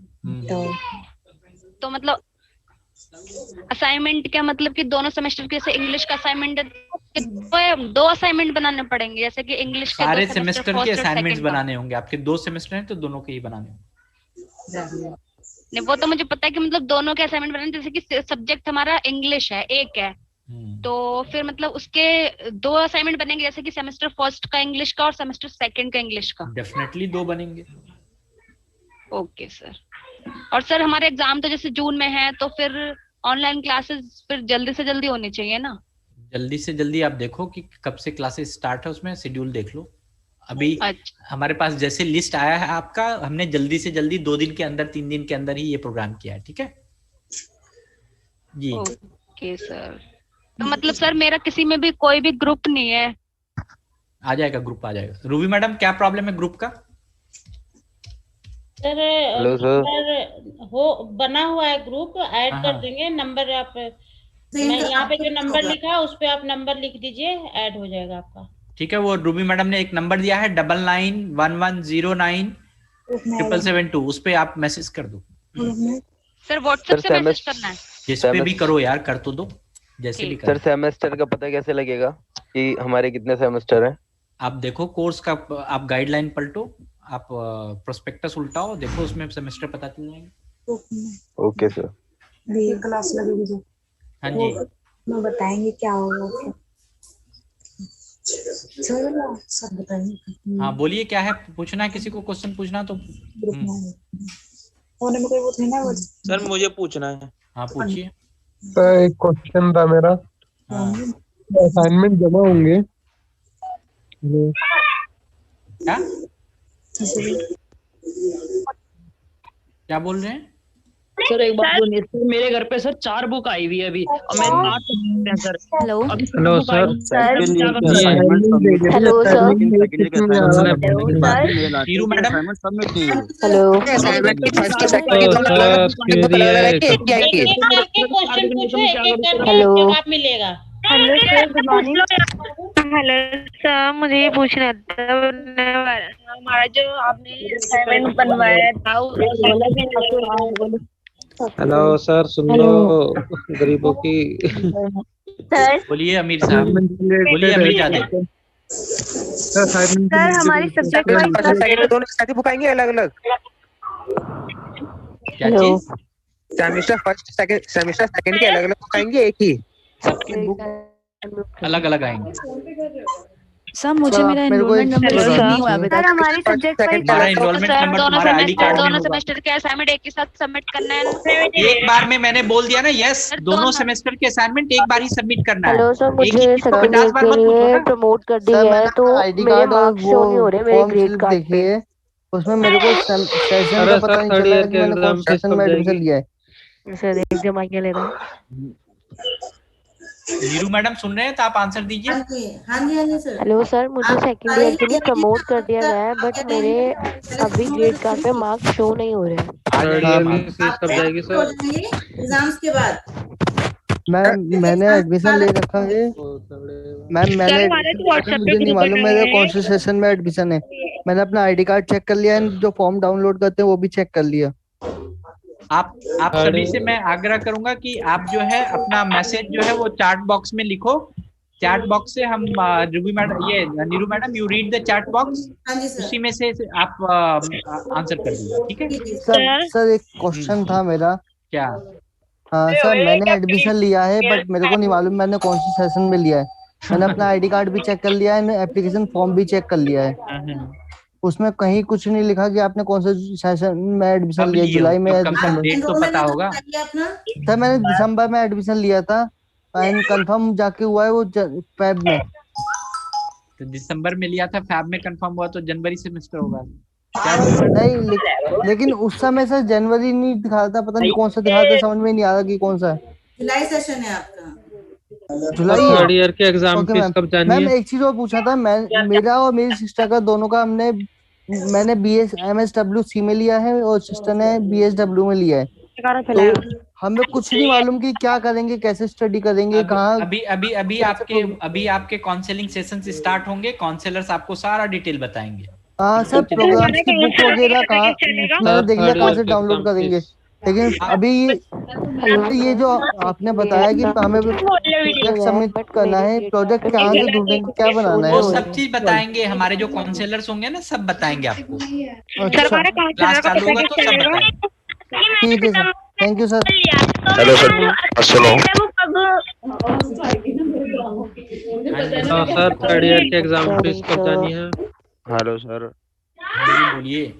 तो मतलब असाइनमेंट क्या मतलब कि दोनों सेमेस्टर के, जैसे इंग्लिश का असाइनमेंट दो असाइनमेंट बनाने पड़ेंगे, जैसे कि इंग्लिश के सारे दो सेमेस्टर के फर्स्ट और असाइनमेंट्स सेकंड का। बनाने होंगे आपके, 2 सेमेस्टर हैं तो दोनों के ही बनाने होंगे। नहीं वो तो मुझे पता है कि मतलब दोनों के असाइनमेंट बनाने, जैसे कि सब्जेक्ट हमारा इंग्लिश है, एक है, तो फिर मतलब उसके 2 असाइनमेंट बनेंगे, जैसे कि सेमेस्टर फर्स्ट का इंग्लिश का और सेमेस्टर सेकंड का इंग्लिश का। डेफिनेटली 2 बनेंगे। Okay sir. और सर हमारे एग्जाम तो जैसे जून में है, तो फिर ऑनलाइन क्लासेस फिर जल्दी से जल्दी होनी चाहिए ना? जल्दी से जल्दी आप देखो कि कब से क्लासेस स्टार्ट है, उसमें शेड्यूल देख लो। अभी हमारे पास जैसे लिस्ट आया है आपका, हमने जल्दी से जल्दी 2 दिन के अंदर 3 दिन के अंदर ही ये प्रोग्राम किया है। ठीक है जी। Okay sir. तो मतलब सर मेरा किसी में भी कोई भी ग्रुप नहीं है? आ जाएगा, ग्रुप आ जाएगा। रूबी मैडम क्या प्रॉब्लम है ग्रुप का? Sir hello sir. हो बना हुआ है ग्रुप, ऐड कर देंगे नंबर। आप मैं यहाँ पे जो नंबर लिखा है उस पे आप नंबर लिख दीजिए, ऐड हो जाएगा आपका। ठीक है, वो रूबी मैडम ने एक नंबर दिया है 9911097772, उस पे आप मैसेज कर दो। सर व्हाट्सएप से मैसेज करना है? जिस पे भी करो यार, कर तो दो, जैसे भी सर सेमेस्टर का पता कैसे लगेगा कि हमारे कितने सेमेस्टर हैं? आप देखो कोर्स का, आप गाइडलाइन पलटो, आप प्रोस्पेक्टस उल्टाओ, देखो उसमें सेमेस्टर पता चल जाएंगे। Okay sir. क्लास लगेगी जो हाँ जी, मैं बताएंगे क्या होगा। चलो सर बताएंगे। हाँ बोलिए, क्या है पूछना है? किसी को क्वेश्चन पूछना तो होने में कोई वो थे ना वो। सर मुझे पूछना है। हाँ पूछिए। सर एक क्वेश्चन था मेरा। असाइनमेंट जमा होंगे क्या? क्या बोल रहे हैं सर? एक बात बोलिए सर, मेरे घर पे सर 4 बुक आई हुई है अभी, और मैं 8 हैं sir. Hello hello sir. Hello sir. Neeru madam. Hello hello जवाब मिलेगा। Hello sir, good morning. Hello sir, मुझे ये पूछना था, हमारा जो आपने असाइनमेंट बनवाया था हेलो सर, सुन लो गरीबों की। बोलिए अमीर साहब, बोलिए अमीर जादे। सर हमारी सब्जेक्ट दोनों बुक आएंगे अलग अलग? क्या चीज? सेमेस्टर फर्स्ट सेमेस्टर सेकंड के अलग अलग बुक आएंगे, एक ही अलग अलग आएंगे? सर मुझे मेरा एनरोलमेंट नंबर नहीं हुआ अभी तक। हमारी सब्जेक्ट हमारा एनरोलमेंट नंबर तुम्हारा आईडी कार्ड में दोनों होगा। सेमेस्टर के असाइनमेंट एक ही साथ सबमिट करना है। एक बार में मैंने बोल दिया ना, यस, दोनों सेमेस्टर के असाइनमेंट एक बार ही सबमिट करना है। हेलो सर, एक ही मुझे चीज को सेकंड 50 ईयर बार के मत पूछो लिए ना। प्रमोट कर दी है, तो आईडी मेरे कार्ड और मार्क्स शो नहीं हो रहे मेरे फॉर्म ग्रेड स्लिप कार्ड देखी पे। है, उसमें मेरे को सेशन का पता नहीं चला कि मैंने कौन सेशन में एडमिशन लिया है। सर एग्जाम आगे ले रहा हूँ। नीरू मैडम सुन रहे हैं तो आप आंसर दीजिए। हाँ जी सर। हेलो सर, मुझे सेकंड ईयर के लिए प्रमोट कर दिया गया है, बट मेरे अभी ग्रेड कार्ड पे मार्क्स शो नहीं हो रहे हैं। थर्ड ईयर की फीस कब जाएगी सर? एग्जाम्स के बाद मैंने एडमिशन ले रखा है मैम। मैंने मुझे नहीं मालूम मेरे कौन से सेशन में एडमिशन है। मैंने अपना आईडी कार्ड चेक कर लिया है, जो फॉर्म डाउनलोड करते हैं वो भी चेक कर लिया। आप सभी से मैं आग्रह करूंगा कि आप जो है अपना मैसेज जो है वो चैट बॉक्स में लिखो। चैट बॉक्स से हम रूबी मैडम, ये Neeru madam, you read the chat box, उसी में से आप आंसर कर दीजिए। ठीक है सर एक क्वेश्चन था मेरा। क्या? हाँ सर, मैंने एडमिशन लिया है बट मेरे को नहीं मालूम मैंने कौन से सेशन में लिया है। मैंने अपना आईडी कार्ड भी चेक कर लिया है, एप्लीकेशन फॉर्म भी चेक कर लिया है, उसमें कहीं कुछ नहीं लिखा कि आपने कौन से सेशन में एडमिशन लिया। जुलाई में एडमिशन डेट तो पता होगा सर। मैंने दिसंबर में एडमिशन लिया था, एंड कंफर्म जाके हुआ है वो फेब में। तो दिसंबर में लिया था, फेब में कंफर्म हुआ, तो जनवरी सेमेस्टर होगा। नहीं लेकिन उस समय सर जनवरी नहीं दिखा रहा था, पता नहीं कौन सा दिखा रहा था, समझ में नहीं आ रहा कि कौन सा है। जुलाई सेशन है आपका। जुलाई थर्ड ईयर के एग्जाम फीस कब जानी है? मैम एक चीज और पूछा था, मैं मेरा और मेरी सिस्टर का दोनों का मैंने MSWC में लिया है और सिस्टर ने BSW में लिया है। तो हमें कुछ नहीं मालूम कि क्या करेंगे, कैसे स्टडी करेंगे, कहाँ। अभी आपके काउंसलिंग सेशंस स्टार्ट होंगे, काउंसलर्स आपको सारा डिटेल बताएंगे। हाँ सर, प्रोग्राम्स की बुक वगैरह कहाँ मैंने देख लिया, कहाँ से डाउनलोड करेंगे। लेकिन अभी ये जो आपने बताया कि हमें प्रोजेक्ट सबमिट करना है, प्रोजेक्ट कहाँ से ढूंढेंगे, क्या बनाना है? वो सब चीज बताएंगे, हमारे जो काउंसलर्स होंगे ना सब बताएंगे आपको। अच्छा, क्लास चालू होगा तो सब बताएंगे। ठीक है sir, thank you sir. Hello sir, सुनो। हाँ सर, थर्ड ईयर के एग्जाम फीस कब जानी है? Hello sir. बोलिए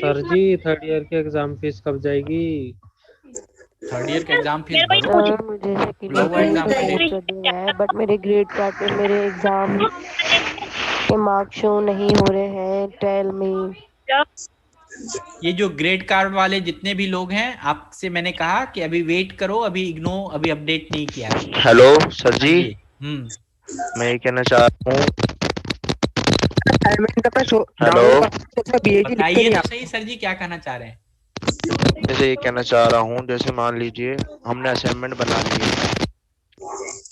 सर जी, थर्ड ईयर के एग्जाम फीस कब जाएगी? थर्ड ईयर का एग्जाम फीस सर मुझे सेकंड ईयर कर दिया है, बट मेरे ग्रेड कार्ड पे मेरे एग्जाम के मार्क्स शो नहीं हो रहे हैं। Tell me. ये जो ग्रेड कार्ड वाले जितने भी लोग हैं, आपसे मैंने कहा कि अभी वेट करो, अभी इग्नो अभी अपडेट नहीं किया। हेलो सर जी, मैं ये कहना चाह रहा हूँ। हेलो, बताइए तो सही सर जी, क्या कहना चाह रहे हैं? जैसे ये कहना चाह रहा हूँ, जैसे मान लीजिए हमने असाइनमेंट बना लिए,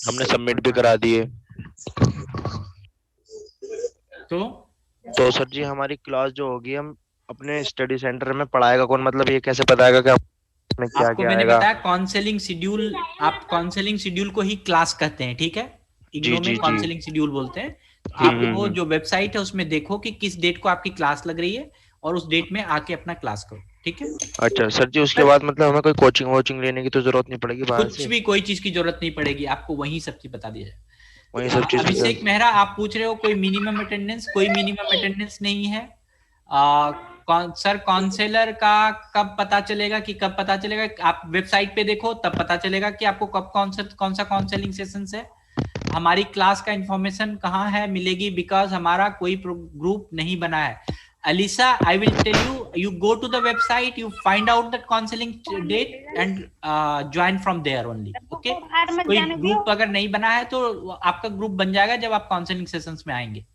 हमने सबमिट भी करा दिए, तो सर जी हमारी क्लास जो होगी, हम अपने स्टडी सेंटर में पढ़ाएगा कौन? मतलब ये कैसे बताएगा कि आपने क्या आपको क्या मैंने आएगा? बताया काउंसलिंग शेड्यूल, आप काउंसलिंग शेड्यूल को ही क्लास कहते हैं, ठीक है? इग्नो में काउंसलिंग शेड्यूल बोलते हैं। आप वो जो वेबसाइट है उसमें देखो कि किस डेट को आपकी क्लास लग रही है और उस डेट में आके अपना क्लास करो, ठीक है? अच्छा सर जी, उसके बाद मतलब हमें कोई कोचिंग वोचिंग लेने की तो जरूरत नहीं पड़ेगी बाहर कुछ से? भी कोई चीज की जरूरत नहीं पड़ेगी, आपको वहीं सब चीज बता दिया जाए। वहीं सब चीज। अभिषेक मेहरा, आप पूछ रहे हो कोई मिनिमम अटेंडेंस? कोई मिनिमम अटेंडेंस नहीं है। सर काउंसलर का कब पता चलेगा कि कब पता चलेगा? आप वेबसाइट पे देखो तब पता चलेगा कि आपको कब कौन सा काउंसलिंग सेशंस है। हमारी क्लास का इंफॉर्मेशन कहाँ है मिलेगी, बिकॉज हमारा कोई ग्रुप नहीं बना है। Alisa, I will tell you, you go to the website, you find out the counseling date and join from there only, okay? कोई ग्रुप अगर नहीं बना है तो आपका ग्रुप बन जाएगा जब आप काउंसलिंग सेशंस में आएंगे।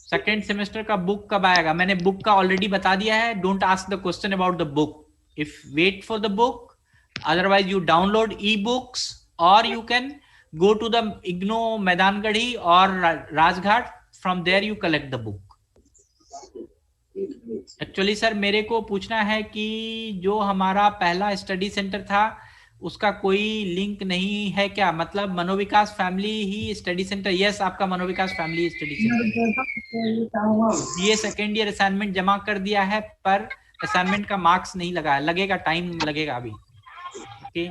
सेकेंड सेमेस्टर का बुक कब आएगा? मैंने बुक का ऑलरेडी बता दिया है। Don't ask the question about the book, if wait for the book, otherwise you download e books और you can go to the IGNOU Maidangarhi और Rajghat, from there you collect the book. Actually sir मेरे को पूछना है कि जो हमारा पहला स्टडी सेंटर था उसका कोई लिंक नहीं है क्या? मतलब मनोविकास फैमिली ही स्टडी सेंटर? यस, आपका मनोविकास फैमिली स्टडी सेंटर। ये सेकेंड ईयर असाइनमेंट जमा कर दिया है पर असाइनमेंट का मार्क्स नहीं लगा है, लगेगा, टाइम लगेगा अभी। ओके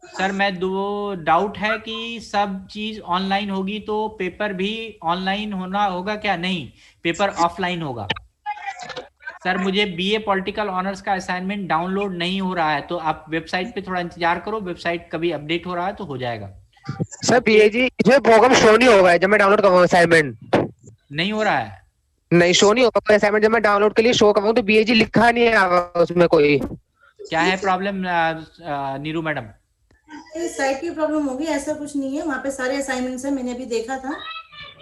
सर, मैं दो डाउट है कि सब चीज ऑनलाइन होगी तो पेपर भी ऑनलाइन होना होगा क्या? नहीं, पेपर ऑफलाइन होगा। सर मुझे बीए पॉलिटिकल ऑनर्स का असाइनमेंट डाउनलोड नहीं हो रहा है, तो आप वेबसाइट पे थोड़ा इंतजार करो, वेबसाइट कभी अपडेट हो रहा है तो हो जाएगा। सर बीएजी इसमें प्रोग्राम शो नहीं होगा जब मैं डाउनलोड करूंगा असाइनमेंट? नहीं हो रहा है? नहीं, शो नहीं होगा असाइनमेंट। जब मैं डाउनलोड के लिए शो करूंगा तो बीएजी लिखा नहीं है उसमें कोई। क्या है प्रॉब्लम नीरू मैडम? साइट की प्रॉब्लम होगी, ऐसा कुछ नहीं है। वहाँ पे सारे असाइनमेंट्स हैं, मैंने अभी देखा था।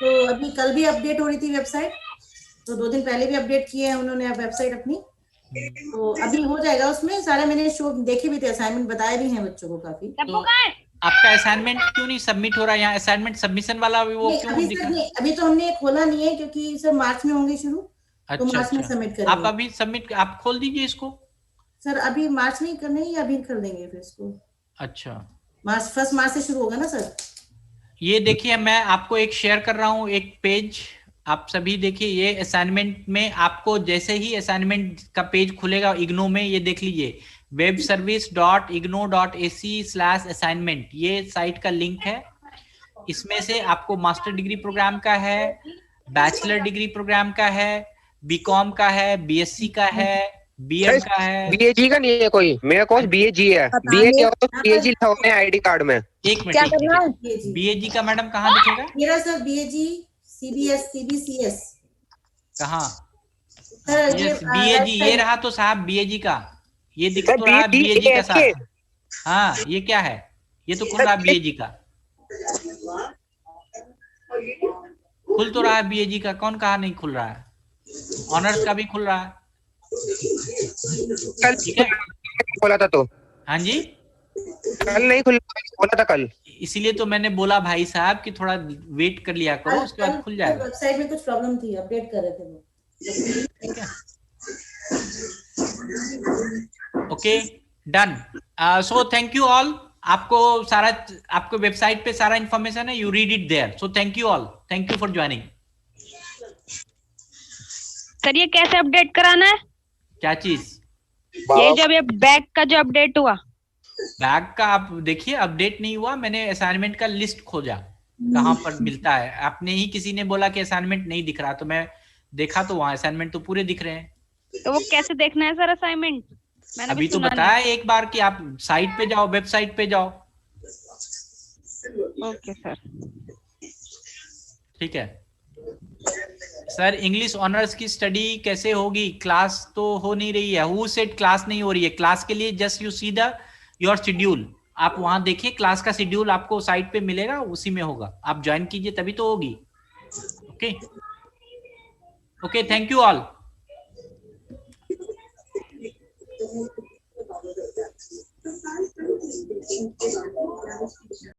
तो अभी कल भी अपडेट हो रही थी वेबसाइट, तो 2 दिन पहले भी अपडेट किए हैं उन्होंने वेबसाइट अपनी, तो अभी हो जाएगा। उसमें सारे मैंने शो देखे भी थे, असाइनमेंट बताए भी हैं बच्चों को काफी। तो आपका असाइनमेंट क्यों नहीं सबमिट हो रहा है? यहाँ असाइनमेंट सबमिशन वाला वो क्यों अभी दिखा? अभी तो हमने खोला नहीं है क्योंकि सर मार्च में होंगे शुरू। अच्छा, तो मार्च में सबमिट करेंगे। आप अभी सबमिट, आप खोल दीजिए इसको। सर अभी मार्च में करने या अभी कर देंगे फिर इसको? अच्छा, मार्च 1 मार्च से शुरू होगा ना सर? ये देखिए मैं आपको एक शेयर कर रहा हूँ एक पेज, आप सभी देखिए। ये असाइनमेंट में आपको जैसे ही असाइनमेंट का पेज खुलेगा इग्नो में, ये देख लीजिए webservice.igno.ac/assignment, ये साइट का लिंक है। इसमें से आपको मास्टर डिग्री प्रोग्राम का है, बैचलर डिग्री प्रोग्राम का है, बीकॉम का है, बीएससी का है, बीएड का है। बीएजी का नहीं है कोई, मेरा कोर्स बीएजी है। बीएजी तो बीएजी लिखा हुआ है आईडी कार्ड में। एक मिनट, बीएजी का मैडम कहाँ दिखेगा? मेरा सर बीएजी सीबीएस सीबीसीएस कहाँ? बीएजी ये रहा तो साहब, बीएजी का ये दिख तो रहा है, बीएजी का साहब। हाँ, ये क्या है? ये तो खुल रहा है बीएजी का, खुल तो रहा है बीएजी का। कौन कहा नहीं खुल रहा है? ऑनर्स का भी खुल रहा है। कल खोला था तो? हाँ जी, कल नहीं खोला था कल, इसीलिए तो मैंने बोला भाई साहब कि थोड़ा वेट कर लिया करो, उसके बाद खुल जाएगा। वेबसाइट में कुछ प्रॉब्लम थी, अपडेट कर रहे थे वो। ठीक है, okay done. So thank you all. आपको सारा, आपको वेबसाइट पे सारा इंफॉर्मेशन है, you read it there. So thank you all, thank you for joining. Sir ये कैसे अपडेट कराना है? क्या चीज? ये जब ये बैक का जो अपडेट हुआ, बैग का आप देखिए, अपडेट नहीं हुआ। मैंने असाइनमेंट का लिस्ट खोजा कहाँ पर मिलता है। आपने ही किसी ने बोला कि असाइनमेंट नहीं दिख रहा, तो मैं देखा तो वहाँ असाइनमेंट तो पूरे दिख रहे हैं। तो वो कैसे देखना है सर असाइनमेंट? मैंने अभी तो बताया एक बार कि आप साइट पे जाओ, वेबसाइट पे जाओ। ओके सर, ठीक है सर। इंग्लिश ऑनर्स की स्टडी कैसे होगी? क्लास तो हो नहीं रही है। हु सेड क्लास नहीं हो रही है? क्लास के लिए just you see the your schedule. आप वहां देखिए, क्लास का शेड्यूल आपको साइट पे मिलेगा, उसी में होगा। आप ज्वाइन कीजिए तभी तो होगी। Okay okay, thank you all.